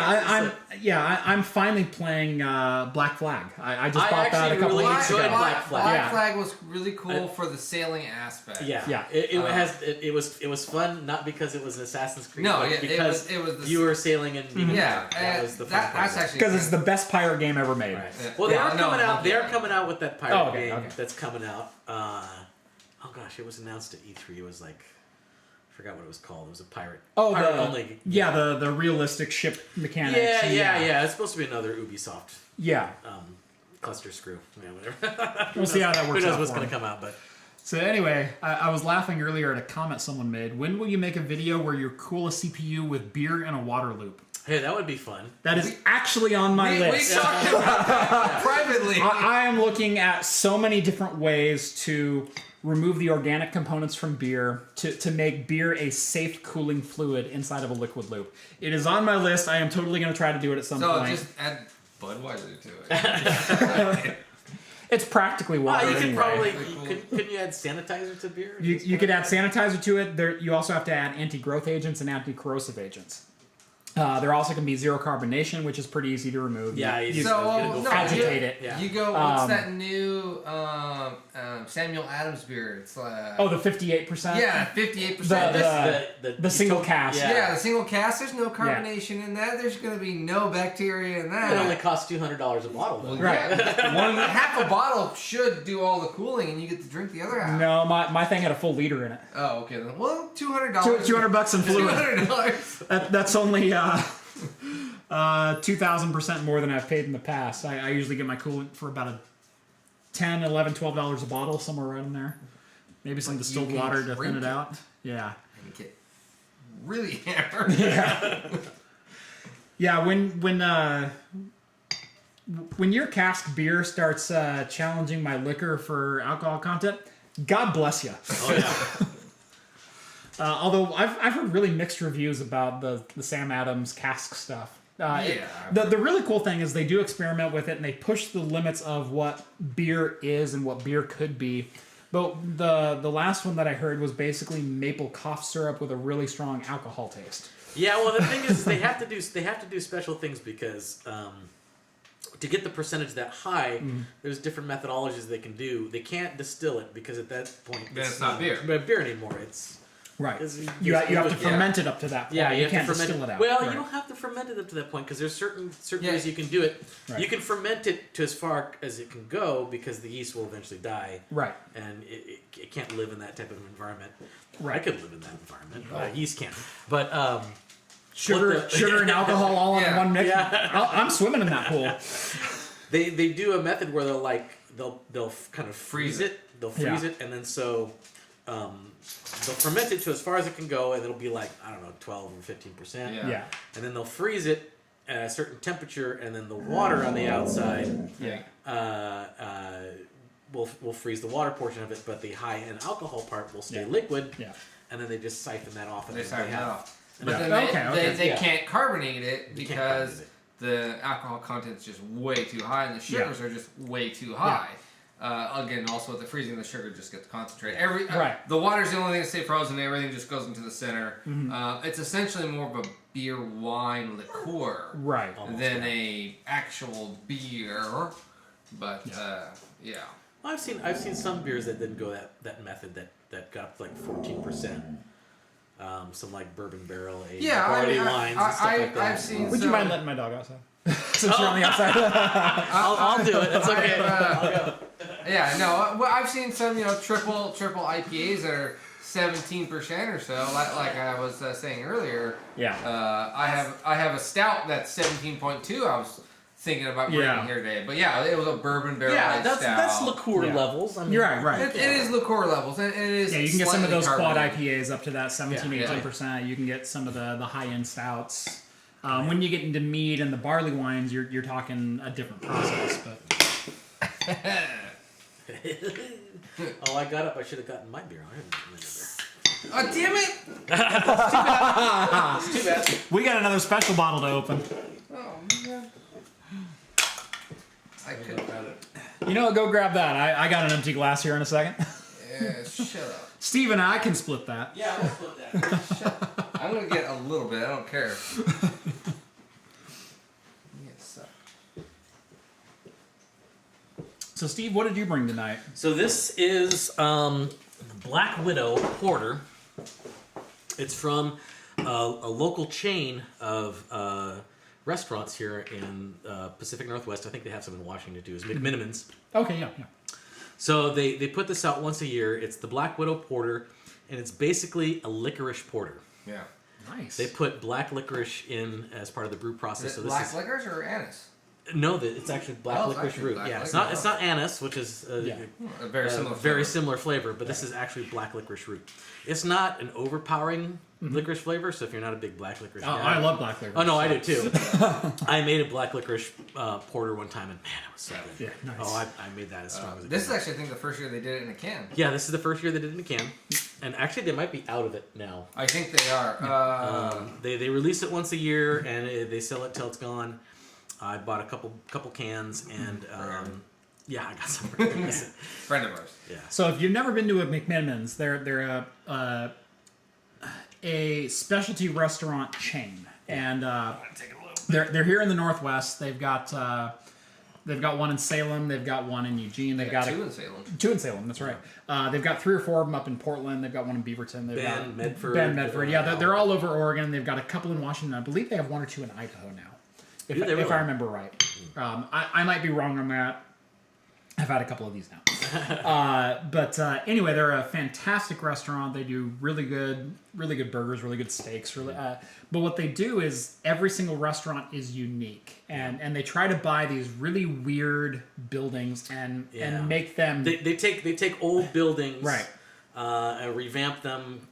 Speaker 1: I'm finally playing Black Flag. I just bought that a couple
Speaker 3: really
Speaker 1: weeks ago.
Speaker 3: Black Flag.
Speaker 2: Black Flag was really cool for the sailing aspect.
Speaker 3: Yeah. It was fun not because it was an Assassin's Creed.
Speaker 2: No,
Speaker 3: but because
Speaker 2: it was
Speaker 3: you were sailing and that was the fun part.
Speaker 2: That's actually
Speaker 1: because it's the best pirate game ever made.
Speaker 3: Right. Well, they are coming out with that pirate game that's coming out. Oh gosh, it was announced at E3. It was like. I forgot what it was called. It was a pirate.
Speaker 1: The realistic ship mechanics.
Speaker 3: Yeah. It's supposed to be another Ubisoft.
Speaker 1: Yeah.
Speaker 3: Cluster screw. Yeah, whatever.
Speaker 1: We'll see how that works.
Speaker 3: Who knows
Speaker 1: out
Speaker 3: what's going to come out? But
Speaker 1: so anyway, I was laughing earlier at a comment someone made. When will you make a video where you cool a CPU with beer and a water loop?
Speaker 3: Hey, that would be fun.
Speaker 1: That is actually on my list.
Speaker 2: We talked about that privately.
Speaker 1: I am looking at so many different ways to remove the organic components from beer to make beer a safe cooling fluid inside of a liquid loop. It is on my list. I am totally going to try to do it at some point.
Speaker 2: So just add Budweiser to it.
Speaker 1: It's practically water
Speaker 3: you could
Speaker 1: anyway.
Speaker 3: probably... Couldn't you add sanitizer to beer?
Speaker 1: You could add sanitizer to it. You also have to add anti-growth agents and anti-corrosive agents. There also can be zero carbonation, which is pretty easy to remove.
Speaker 3: Yeah,
Speaker 1: you
Speaker 3: agitate
Speaker 1: it.
Speaker 2: You go. What's that new Samuel Adams beer? It's
Speaker 1: the 58%.
Speaker 2: Yeah, 58%.
Speaker 1: The single cast.
Speaker 2: Yeah, the single cast. There's no carbonation in that. There's going to be no bacteria in that.
Speaker 3: It only costs $200 a bottle, though.
Speaker 1: Right.
Speaker 2: Half a bottle should do all the cooling, and you get to drink the other half.
Speaker 1: No, my thing had a full liter in it.
Speaker 2: Oh, okay then. Well, $200.
Speaker 1: $200 in fluid.
Speaker 2: $200.
Speaker 1: That's only 2,000% more than I've paid in the past. I usually get my coolant for about a $10, $11, $12 a bottle, somewhere right in there. Maybe some distilled water to thin it out. Yeah.
Speaker 2: And get really hammered.
Speaker 1: Yeah. When your cask beer starts challenging my liquor for alcohol content, God bless you.
Speaker 3: Oh yeah.
Speaker 1: Although I've heard really mixed reviews about the Sam Adams cask stuff. The really cool thing is they do experiment with it and they push the limits of what beer is and what beer could be. But the last one that I heard was basically maple cough syrup with a really strong alcohol taste.
Speaker 3: Yeah, well the thing is they have to do special things because to get the percentage that high, there's different methodologies they can do. They can't distill it because at that point
Speaker 2: then it's not beer.
Speaker 3: Beer anymore. It's
Speaker 1: Right.
Speaker 3: 'Cause
Speaker 1: You have to
Speaker 3: yeah.
Speaker 1: ferment it up to that point.
Speaker 3: Yeah,
Speaker 1: you
Speaker 3: have
Speaker 1: can't
Speaker 3: to ferment
Speaker 1: distill it out.
Speaker 3: Well,
Speaker 1: Right.
Speaker 3: you don't have to ferment it up to that point because there's certain
Speaker 2: Yeah.
Speaker 3: ways you can do it.
Speaker 1: Right.
Speaker 3: You can ferment it to as far as it can go because the yeast will eventually die.
Speaker 1: Right.
Speaker 3: And it can't live in that type of environment.
Speaker 1: Right.
Speaker 3: I could live in that environment. Yeast can't. But
Speaker 1: Sugar and alcohol all in
Speaker 2: Yeah.
Speaker 1: one mix.
Speaker 3: Yeah.
Speaker 1: I'm swimming in that pool.
Speaker 3: they do a method where they'll kind of freeze it. They'll freeze
Speaker 1: Yeah.
Speaker 3: it, and then they'll ferment it to as far as it can go, and it'll be like, I don't know, 12 or 15%.
Speaker 1: Yeah.
Speaker 3: And then they'll freeze it at a certain temperature, and then the water on the outside
Speaker 1: Yeah.
Speaker 3: will freeze the water portion of it, but the high end alcohol part will stay
Speaker 1: Yeah.
Speaker 3: liquid.
Speaker 1: Yeah.
Speaker 3: And then they just siphon that off. And
Speaker 2: They
Speaker 3: then
Speaker 2: siphon it
Speaker 3: have-
Speaker 2: off. But
Speaker 1: Yeah.
Speaker 2: then
Speaker 1: Okay.
Speaker 2: they
Speaker 3: Yeah.
Speaker 2: can't carbonate it
Speaker 3: You can't
Speaker 2: because
Speaker 3: carbonate
Speaker 2: the alcohol content's just way too high and the sugars are just way too high. Again, also with the freezing, the sugar just gets concentrated.
Speaker 1: Right.
Speaker 2: The water's the only thing that stays frozen. Everything just goes into the center.
Speaker 1: Mm-hmm.
Speaker 2: It's essentially more of a beer wine liqueur
Speaker 1: Right.
Speaker 2: than a actual beer. But yeah.
Speaker 3: Well, I've seen some beers that didn't go that method that got up to like 14%. Some like bourbon barrel aged barley wines and stuff like that.
Speaker 2: I've seen.
Speaker 1: Would you mind letting my dog outside? Since you're on the outside.
Speaker 3: I'll do it. It's okay. I'll go.
Speaker 2: Yeah, no. Well, I've seen some, triple IPAs that are 17% or so. Like I was saying earlier.
Speaker 1: Yeah.
Speaker 2: I have a stout that's 17.2. I was thinking about bringing here today, but yeah, it was a bourbon barrel aged stout.
Speaker 3: That's liqueur
Speaker 1: Yeah.
Speaker 3: levels. I mean,
Speaker 1: You're right.
Speaker 2: It is liqueur levels, and it is.
Speaker 1: Yeah, you can get some of those quad
Speaker 2: carbonated.
Speaker 1: IPAs up to that 17,
Speaker 2: Yeah.
Speaker 1: 18%. You can get some of the high end stouts. When you get into mead and the barley wines, you're talking a different process. But
Speaker 3: Oh, I got up. I should have gotten my beer. I haven't gotten my beer.
Speaker 2: Oh, damn it!
Speaker 3: It's too bad.
Speaker 1: we got another special bottle to open.
Speaker 2: Oh man. I could have it.
Speaker 1: You know what? Go grab that. I got an empty glass here in a second.
Speaker 2: Yeah, shut up.
Speaker 1: Steve and I can split that.
Speaker 3: Yeah, we'll split that.
Speaker 2: I'm gonna get a little bit. I don't care. Yes.
Speaker 1: So, Steve, what did you bring tonight?
Speaker 3: So this is Black Widow Porter. It's from a local chain of restaurants here in Pacific Northwest. I think they have some in Washington too. It's McMenamins.
Speaker 1: Okay, yeah.
Speaker 3: So they put this out once a year. It's the Black Widow Porter, and it's basically a licorice porter.
Speaker 2: Yeah.
Speaker 1: Nice.
Speaker 3: They put black licorice in as part of the brew process.
Speaker 2: Is
Speaker 3: So
Speaker 2: it
Speaker 3: this
Speaker 2: black
Speaker 3: is
Speaker 2: licorice or anise?
Speaker 3: no, it's actually black
Speaker 2: Oh, it's
Speaker 3: licorice
Speaker 2: actually
Speaker 3: root.
Speaker 2: black
Speaker 3: Yeah,
Speaker 2: licorice.
Speaker 3: it's not anise, which is
Speaker 2: A very similar.
Speaker 3: very
Speaker 2: flavor.
Speaker 3: similar flavor, but this is actually black licorice root. It's not an overpowering licorice flavor, so if you're not a big black licorice
Speaker 1: Oh,
Speaker 3: guy,
Speaker 1: I love black flavor.
Speaker 3: Oh no, I do too. I made a black licorice porter one time, and man, it was so good.
Speaker 1: Yeah, nice.
Speaker 3: Oh, I made that as strong as it
Speaker 2: This is
Speaker 3: could.
Speaker 2: actually, I think, the first year they did it in a can.
Speaker 3: Yeah, this is the first year they did it in a can, and actually they might be out of it now.
Speaker 2: I think they are.
Speaker 3: They release it once a year, and they sell it till it's gone. I bought a couple cans, and yeah, I got some.
Speaker 2: Friend of ours.
Speaker 3: Yeah.
Speaker 1: So if you've never been to a McMenamins, they're a specialty restaurant chain, and they're here in the Northwest. They've got one in Salem. They've got one in Eugene. They've got
Speaker 2: two in Salem.
Speaker 1: two in Salem. That's right. They've got 3 or 4 of them up in Portland. They've got one in Beaverton. They've got
Speaker 3: Medford.
Speaker 1: Ben Medford. Yeah, they're all over Oregon. They've got a couple in Washington. I believe they have 1 or 2 in Idaho now, if
Speaker 3: Do they really?
Speaker 1: I remember right. I might be wrong on that. I've had a couple of these now. But anyway, they're a fantastic restaurant. They do really good burgers, really good steaks. But what they do is every single restaurant is unique, and they try to buy these really weird buildings and make them.
Speaker 3: They take old buildings,
Speaker 1: Right.
Speaker 3: And revamp them.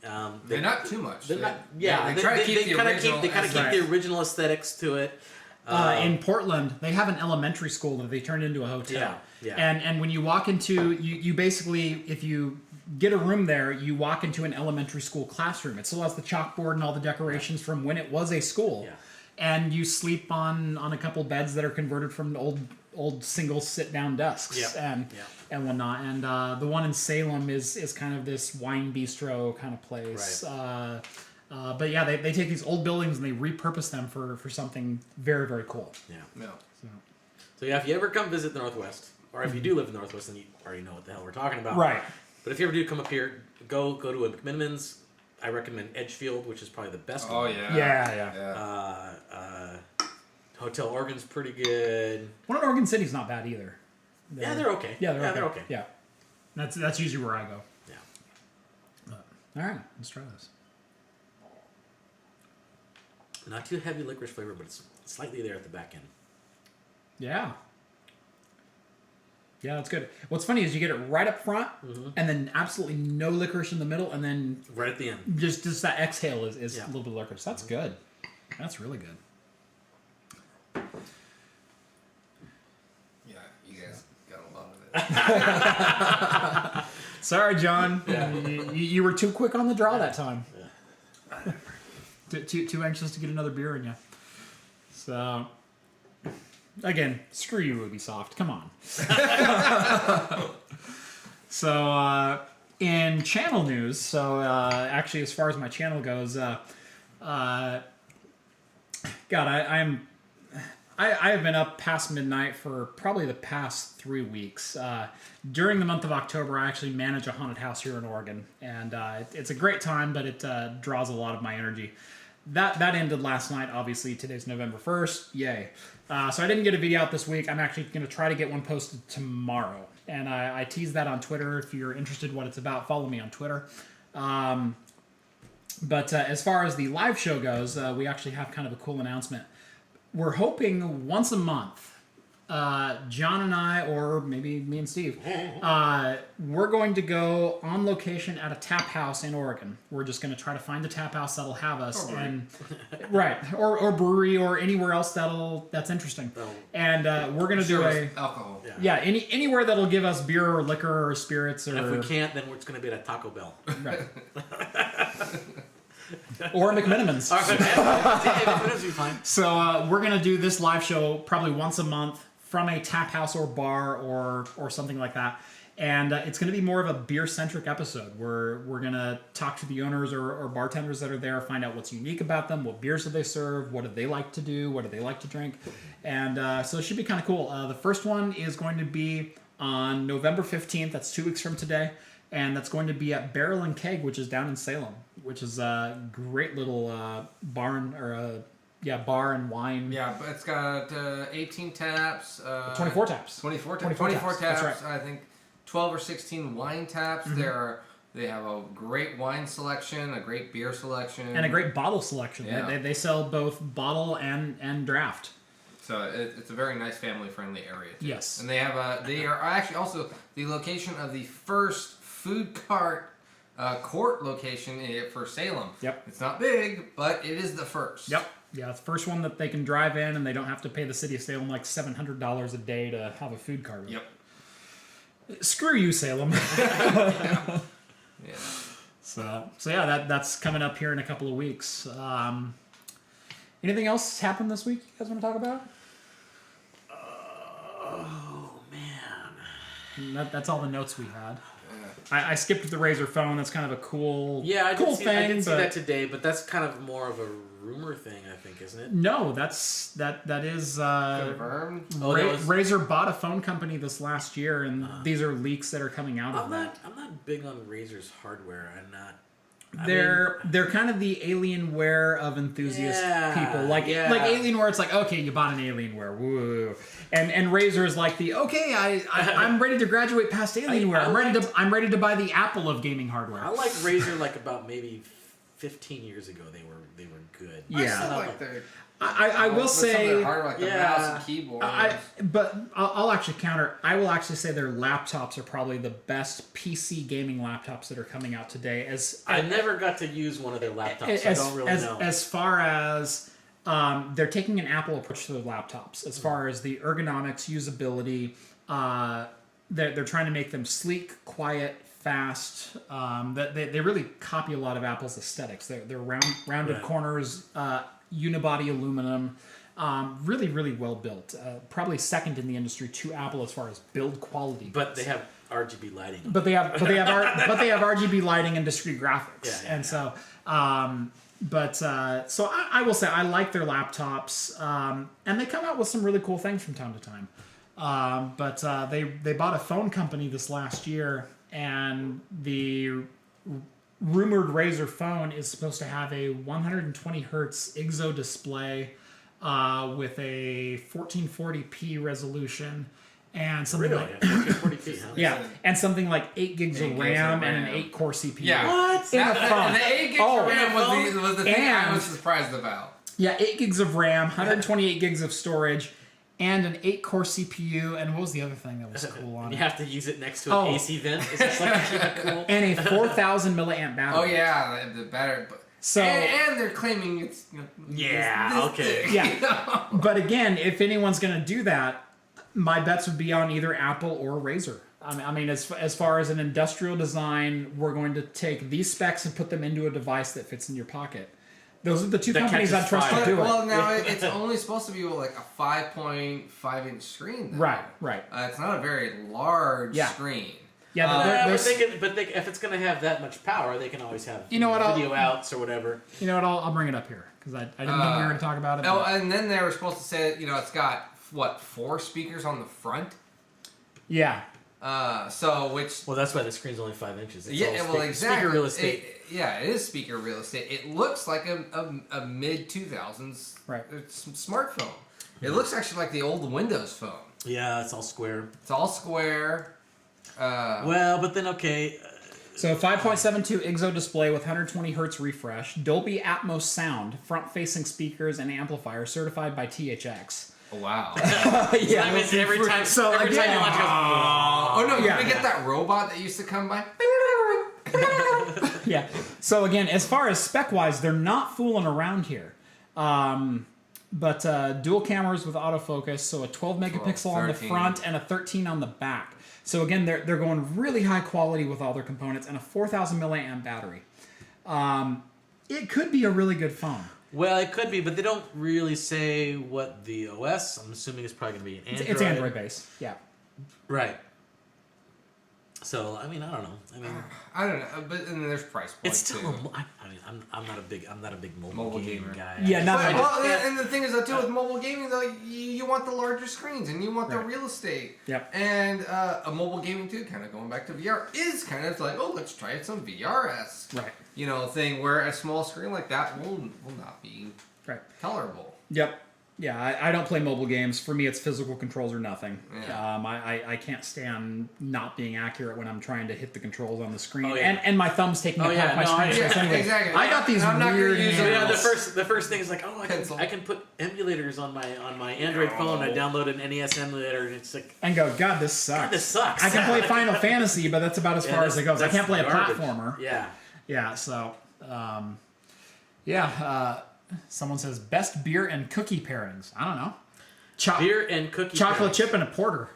Speaker 2: They're not too much.
Speaker 3: They're not. Yeah,
Speaker 2: they try to keep the original.
Speaker 3: They kind of keep
Speaker 1: Right.
Speaker 3: the original aesthetics to it.
Speaker 1: In Portland, they have an elementary school that they turned into a hotel.
Speaker 3: Yeah.
Speaker 1: And when you walk into, you basically, if you get a room there, you walk into an elementary school classroom. It still has the chalkboard and all the decorations from when it was a school.
Speaker 3: Yeah.
Speaker 1: And you sleep on a couple beds that are converted from old single sit down desks and whatnot. And the one in Salem is kind of this wine bistro kind of place.
Speaker 3: Right.
Speaker 1: But yeah, they take these old buildings and they repurpose them for something very, very cool.
Speaker 3: Yeah.
Speaker 2: No.
Speaker 3: So yeah, if you ever come visit the Northwest, or if you do live in the Northwest, then you already know what the hell we're talking about.
Speaker 1: Right.
Speaker 3: But if you ever do come up here, go to a McMenamins, I recommend Edgefield, which is probably the best
Speaker 2: Oh
Speaker 3: one.
Speaker 1: Yeah.
Speaker 3: Hotel Oregon's pretty good.
Speaker 1: One in Oregon City's not bad either.
Speaker 3: Yeah, they're okay.
Speaker 1: Yeah, they're okay.
Speaker 3: They're okay.
Speaker 1: Yeah. That's usually where I go.
Speaker 3: Yeah.
Speaker 1: But, all right, let's try this.
Speaker 3: Not too heavy licorice flavor, but it's slightly there at the back end.
Speaker 1: Yeah. Yeah, that's good. What's funny is you get it right up front, and then absolutely no licorice in the middle, and then
Speaker 3: Right at the end.
Speaker 1: just that exhale is
Speaker 3: Yeah.
Speaker 1: a little bit of licorice. That's good. That's really good.
Speaker 2: Yeah, you guys got a lot of it.
Speaker 1: Sorry, John. You were too quick on the draw that time. Too anxious to get another beer in you. So, again, screw you, Ubisoft. Come on. So, in channel news, actually, as far as my channel goes, God, I have been up past midnight for probably the past 3 weeks. During the month of October, I actually manage a haunted house here in Oregon, and it's a great time, but it draws a lot of my energy. That ended last night. Obviously, today's November 1st. Yay. So I didn't get a video out this week. I'm actually going to try to get one posted tomorrow, and I teased that on Twitter. If you're interested in what it's about, follow me on Twitter. But as far as the live show goes, we actually have kind of a cool announcement. We're hoping once a month, John and I, or maybe me and Steve, we're going to go on location at a tap house in Oregon. We're just going to try to find a tap house that'll have us, or brewery, or anywhere else that's interesting. And we're going to do
Speaker 2: alcohol.
Speaker 1: Anywhere that'll give us beer or liquor or spirits, or
Speaker 3: And if we can't, then it's going to be at a Taco Bell.
Speaker 1: right. Or McMenamins.
Speaker 3: McMenamins be fine.
Speaker 1: So we're going to do this live show probably once a month from a tap house or bar or something like that. And it's going to be more of a beer-centric episode. We're going to talk to the owners or bartenders that are there, find out what's unique about them, what beers do they serve, what do they like to do, what do they like to drink. And so it should be kind of cool. The first one is going to be on November 15th. That's 2 weeks from today. And that's going to be at Barrel and Keg, which is down in Salem, which is a great little barn or bar and wine.
Speaker 2: Yeah, but it's got 18 taps.
Speaker 1: 24 taps.
Speaker 2: 24
Speaker 1: taps.
Speaker 2: taps.
Speaker 1: That's right.
Speaker 2: I think 12 or 16 wine taps. They have a great wine selection, a great beer selection,
Speaker 1: and a great bottle selection.
Speaker 2: Yeah.
Speaker 1: They sell both bottle and draft.
Speaker 2: So it's a very nice family-friendly area too.
Speaker 1: Yes.
Speaker 2: And they are actually also the location of the first food cart court location for Salem.
Speaker 1: Yep.
Speaker 2: It's not big, but it is the first.
Speaker 1: Yep. Yeah, it's the first one that they can drive in, and they don't have to pay the city of Salem like $700 a day to have a food cart.
Speaker 2: Yep.
Speaker 1: Screw you, Salem.
Speaker 2: Yeah.
Speaker 1: So yeah, that's coming up here in a couple of weeks. Anything else happened this week you guys want to talk about?
Speaker 3: Oh, man.
Speaker 1: That's all the notes we had. I skipped the Razer Phone. That's kind of a cool,
Speaker 3: I
Speaker 1: cool
Speaker 3: did
Speaker 1: thing.
Speaker 3: I did see that today, but that's kind of more of a rumor thing, I think, isn't it?
Speaker 1: No, that is
Speaker 2: Confirmed.
Speaker 1: Razer bought a phone company this last year, and these are leaks that are coming out of that.
Speaker 3: I'm not big on Razer's hardware.
Speaker 1: They're kind of the Alienware of enthusiast people. Like Alienware, it's like, okay, you bought an Alienware, woo. And Razer is like I'm ready to graduate past Alienware. I'm ready to buy the Apple of gaming hardware.
Speaker 3: I like Razer like about maybe 15 years ago. They were good.
Speaker 1: Yeah.
Speaker 2: I
Speaker 1: will say,
Speaker 2: some of their hardware, like the mouse and keyboard.
Speaker 1: but I'll actually counter. I will actually say their laptops are probably the best PC gaming laptops that are coming out today.
Speaker 3: I never got to use one of their laptops, so I don't really know.
Speaker 1: As far as they're taking an Apple approach to their laptops, as far as the ergonomics, usability, they're trying to make them sleek, quiet, fast. They really copy a lot of Apple's aesthetics. They're rounded corners. Unibody aluminum, really, really well built. Probably second in the industry to Apple as far as build quality.
Speaker 3: But they have RGB lighting.
Speaker 1: But they have RGB lighting and discrete graphics. So I will say I like their laptops, and they come out with some really cool things from time to time. But they bought a phone company this last year, and rumored Razer Phone is supposed to have a 120 hertz IGZO display with a 1440p resolution and something
Speaker 3: Really?
Speaker 1: like
Speaker 3: 1440p, huh?
Speaker 1: yeah, and something like 8 gigs of
Speaker 2: 8 gigs
Speaker 1: RAM
Speaker 2: of
Speaker 1: and an
Speaker 2: RAM.
Speaker 1: 8-core CPU.
Speaker 2: Yeah.
Speaker 3: What?
Speaker 1: In a
Speaker 2: That-
Speaker 1: phone.
Speaker 2: The 8 gigs
Speaker 1: Oh.
Speaker 2: of RAM was the thing I
Speaker 1: And-
Speaker 2: was surprised about.
Speaker 1: Yeah, 8 gigs of RAM, 128 gigs of storage, and an 8-core CPU. And what was the other thing that was cool on
Speaker 3: You
Speaker 1: it?
Speaker 3: have to use it next to an
Speaker 1: Oh.
Speaker 3: AC vent. Is this like that cool?
Speaker 1: And a 4,000 milliamp battery.
Speaker 2: Oh yeah, the battery.
Speaker 1: So
Speaker 2: and they're claiming it's
Speaker 3: Yeah,
Speaker 2: this
Speaker 3: okay.
Speaker 2: thick,
Speaker 1: Yeah.
Speaker 2: you know?
Speaker 1: But again, if anyone's going to do that, my bets would be on either Apple or Razer. I mean, as far as an industrial design, we're going to take these specs and put them into a device that fits in your pocket. Those are the two
Speaker 3: That
Speaker 1: companies I
Speaker 3: catches
Speaker 1: trust
Speaker 3: fire.
Speaker 1: to do it.
Speaker 2: Well, now it's only supposed to be like a 5.5 inch screen. Though.
Speaker 1: Right.
Speaker 2: It's not a very large
Speaker 1: Yeah.
Speaker 2: screen.
Speaker 1: Yeah,
Speaker 3: Yeah,
Speaker 1: there's,
Speaker 3: if it's going to have that much power, they can always have
Speaker 1: You know what,
Speaker 3: video outs or whatever.
Speaker 1: you know what? I'll bring it up here because I didn't know we were going to talk about it.
Speaker 2: Oh,
Speaker 1: but-
Speaker 2: and then they were supposed to say, it's got what 4 speakers on the front.
Speaker 1: yeah.
Speaker 2: Which
Speaker 3: Well, that's why the screen's only 5 inches. It's
Speaker 2: yeah,
Speaker 3: all
Speaker 2: well, exactly.
Speaker 3: Speaker real estate.
Speaker 2: It is speaker real estate. It looks like a mid 2000s
Speaker 1: Right.
Speaker 2: smartphone. It looks actually like the old Windows phone.
Speaker 3: Yeah, it's all square.
Speaker 2: It's all square.
Speaker 3: Well, but then okay.
Speaker 1: So 5.72 IGZO display with 120 hertz refresh, Dolby Atmos sound, front-facing speakers and amplifier certified by THX.
Speaker 2: Oh, wow.
Speaker 1: Yeah.
Speaker 3: I mean, every time,
Speaker 1: So
Speaker 3: every time
Speaker 1: again-
Speaker 3: you launch, it goes,
Speaker 2: Oh no! You
Speaker 1: Yeah.
Speaker 2: get that robot that used to come by.
Speaker 1: Yeah. So again, as far as spec-wise, they're not fooling around here. But dual cameras with autofocus, so a 12 megapixel on the
Speaker 2: 13.
Speaker 1: front and a 13 on the back. So again, they're going really high quality with all their components and a 4,000 milliamp battery. It could be a really good phone.
Speaker 3: Well, it could be, but they don't really say what the OS. I'm assuming it's probably going to be an Android.
Speaker 1: It's Android based. Yeah.
Speaker 3: Right. So I mean, I don't know. I mean,
Speaker 2: I don't know, but then there's price points
Speaker 3: it's still.
Speaker 2: too.
Speaker 3: I mean, I'm not a big mobile
Speaker 2: Mobile
Speaker 3: gaming
Speaker 2: gamer.
Speaker 3: guy.
Speaker 1: Yeah, not
Speaker 2: But,
Speaker 1: that
Speaker 2: well,
Speaker 3: Yeah.
Speaker 2: and the thing is, though, too, with mobile gaming, though, you want the larger screens and you want the
Speaker 1: Right.
Speaker 2: real estate.
Speaker 1: Yep.
Speaker 2: And a mobile gaming, too, kind of going back to VR, is kind of like, oh, let's try some VR-esque,
Speaker 1: Right.
Speaker 2: thing where a small screen like that will not be
Speaker 1: Right.
Speaker 2: tolerable.
Speaker 1: Yep. Yeah, I don't play mobile games. For me, it's physical controls or nothing.
Speaker 2: Yeah.
Speaker 1: I can't stand not being accurate when I'm trying to hit the controls on the screen.
Speaker 3: Oh, yeah.
Speaker 1: And my thumb's taking
Speaker 3: Oh,
Speaker 1: up
Speaker 3: yeah,
Speaker 1: half my
Speaker 3: no,
Speaker 1: screen
Speaker 3: yeah,
Speaker 1: space anyway.
Speaker 2: exactly.
Speaker 1: I got these
Speaker 2: I'm not gonna
Speaker 1: weird
Speaker 2: use
Speaker 3: So
Speaker 2: it.
Speaker 3: yeah,
Speaker 1: hands.
Speaker 3: the first thing is like, oh,
Speaker 2: Pencil.
Speaker 3: I can put emulators on my Android phone. I download an NES emulator, and it's like,
Speaker 1: And go, God, this sucks.
Speaker 3: God, this sucks.
Speaker 1: I can play Final Fantasy, but that's about as
Speaker 3: Yeah,
Speaker 1: far as it goes. I
Speaker 3: that's
Speaker 1: can't play a
Speaker 3: garbage.
Speaker 1: platformer.
Speaker 3: Yeah.
Speaker 1: Yeah, so, someone says best beer and cookie pairings. I don't know.
Speaker 3: Beer and cookie.
Speaker 1: Chocolate
Speaker 3: pairings.
Speaker 1: chip and a porter.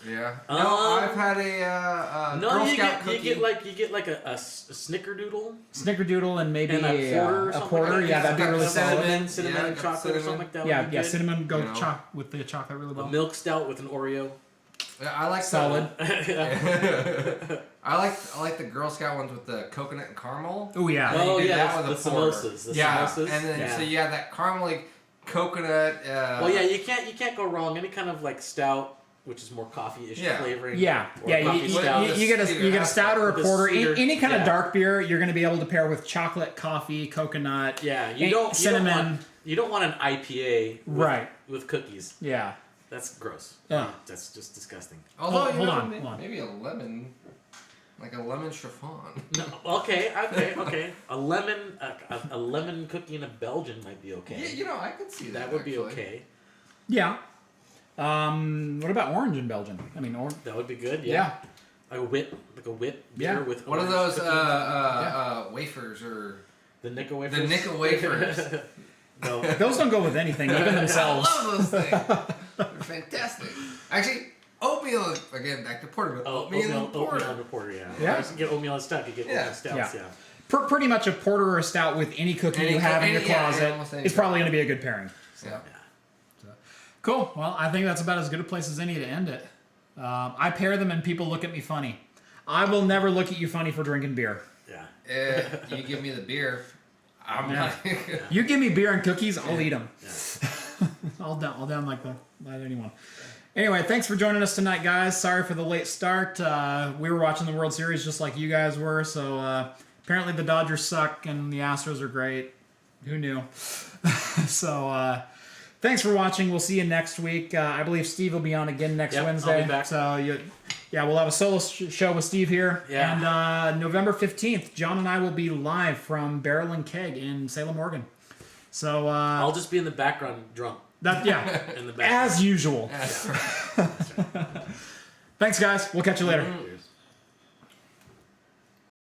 Speaker 2: Yeah. No, I've had a Girl Scout cookie.
Speaker 3: you get like a snickerdoodle
Speaker 1: Snickerdoodle and maybe
Speaker 3: and a porter or
Speaker 1: a
Speaker 3: something
Speaker 1: porter.
Speaker 3: like that.
Speaker 1: Yeah, that'd be
Speaker 2: Got
Speaker 1: really
Speaker 2: cinnamon.
Speaker 1: solid.
Speaker 3: cinnamon
Speaker 2: Yeah,
Speaker 3: and
Speaker 2: got
Speaker 3: chocolate or
Speaker 2: cinnamon.
Speaker 3: something like that.
Speaker 1: Yeah,
Speaker 3: would be
Speaker 1: yeah,
Speaker 3: good.
Speaker 1: cinnamon go
Speaker 2: You know.
Speaker 1: with the chocolate really well.
Speaker 3: A milk stout with an Oreo.
Speaker 2: Yeah, I like
Speaker 1: Solid.
Speaker 2: I like the Girl Scout ones with the coconut and caramel.
Speaker 1: Oh yeah.
Speaker 3: Oh,
Speaker 2: You do
Speaker 3: yeah,
Speaker 2: that
Speaker 3: the
Speaker 2: with a porter.
Speaker 3: samosas, the
Speaker 2: yeah,
Speaker 3: samosas.
Speaker 2: and then
Speaker 3: Yeah.
Speaker 2: so you have that caramely coconut.
Speaker 3: Well, yeah, you can't go wrong. Any kind of like stout, which is more coffee-ish
Speaker 2: Yeah.
Speaker 3: flavoring.
Speaker 1: Yeah,
Speaker 3: or
Speaker 1: yeah.
Speaker 3: coffee
Speaker 1: You
Speaker 3: stout.
Speaker 1: get a stout or a
Speaker 3: The
Speaker 1: porter.
Speaker 3: sweeter-
Speaker 1: Any kind of
Speaker 3: yeah.
Speaker 1: dark beer, you're going to be able to pair with chocolate, coffee, coconut.
Speaker 3: Yeah,
Speaker 1: cinnamon.
Speaker 3: You don't want an IPA with,
Speaker 1: Right.
Speaker 3: with cookies.
Speaker 1: Yeah.
Speaker 3: That's gross.
Speaker 1: Yeah.
Speaker 3: That's just disgusting.
Speaker 2: Although
Speaker 1: Hold on,
Speaker 2: maybe,
Speaker 1: hold on.
Speaker 2: maybe a lemon, like a lemon chiffon.
Speaker 3: No, okay. A lemon cookie in a Belgian might be okay.
Speaker 2: Yeah, I could see that.
Speaker 3: That would be
Speaker 2: actually.
Speaker 3: okay.
Speaker 1: Yeah. What about orange in Belgium? I mean,
Speaker 3: That would be good.
Speaker 1: yeah.
Speaker 3: Yeah. Like a whip beer
Speaker 1: Yeah.
Speaker 3: with
Speaker 2: What are
Speaker 3: orange
Speaker 2: those
Speaker 3: cookies.
Speaker 2: wafers or
Speaker 3: The nickel wafers.
Speaker 2: the nickel wafers?
Speaker 3: No.
Speaker 1: Those don't go with anything, even themselves.
Speaker 2: I love those things. They're fantastic. Actually, oatmeal again. Back to porter, but oatmeal and porter.
Speaker 3: and porter. Yeah.
Speaker 1: Yeah.
Speaker 3: You can get oatmeal and stout. You get oatmeal and stouts.
Speaker 1: Yeah.
Speaker 3: Yeah.
Speaker 1: Pretty much a porter or a stout with any cookie
Speaker 2: Any
Speaker 1: you have in
Speaker 2: co-
Speaker 1: your
Speaker 2: any- yeah,
Speaker 1: closet
Speaker 2: almost any
Speaker 1: is probably going to be a good pairing.
Speaker 2: Yeah.
Speaker 1: Cool. Well, I think that's about as good a place as any to end it. I pair them and people look at me funny. I will never look at you funny for drinking beer.
Speaker 3: Yeah.
Speaker 2: You give me the beer, I'm
Speaker 1: Yeah.
Speaker 2: like,
Speaker 1: You give me beer and cookies, I'll eat them.
Speaker 3: Yeah.
Speaker 1: I'll down like anyone. Anyway, thanks for joining us tonight, guys. Sorry for the late start. We were watching the World Series just like you guys were, so apparently the Dodgers suck and the Astros are great. Who knew? So thanks for watching. We'll see you next week. I believe Steve will be on again next Wednesday.
Speaker 3: I'll be back.
Speaker 1: So we'll have a solo show with Steve here.
Speaker 3: Yeah.
Speaker 1: And November 15th, John and I will be live from Barrel and Keg in Salem, Oregon. So
Speaker 3: I'll just be in the background drunk.
Speaker 1: In the background. As usual. Thanks, guys. We'll catch you later.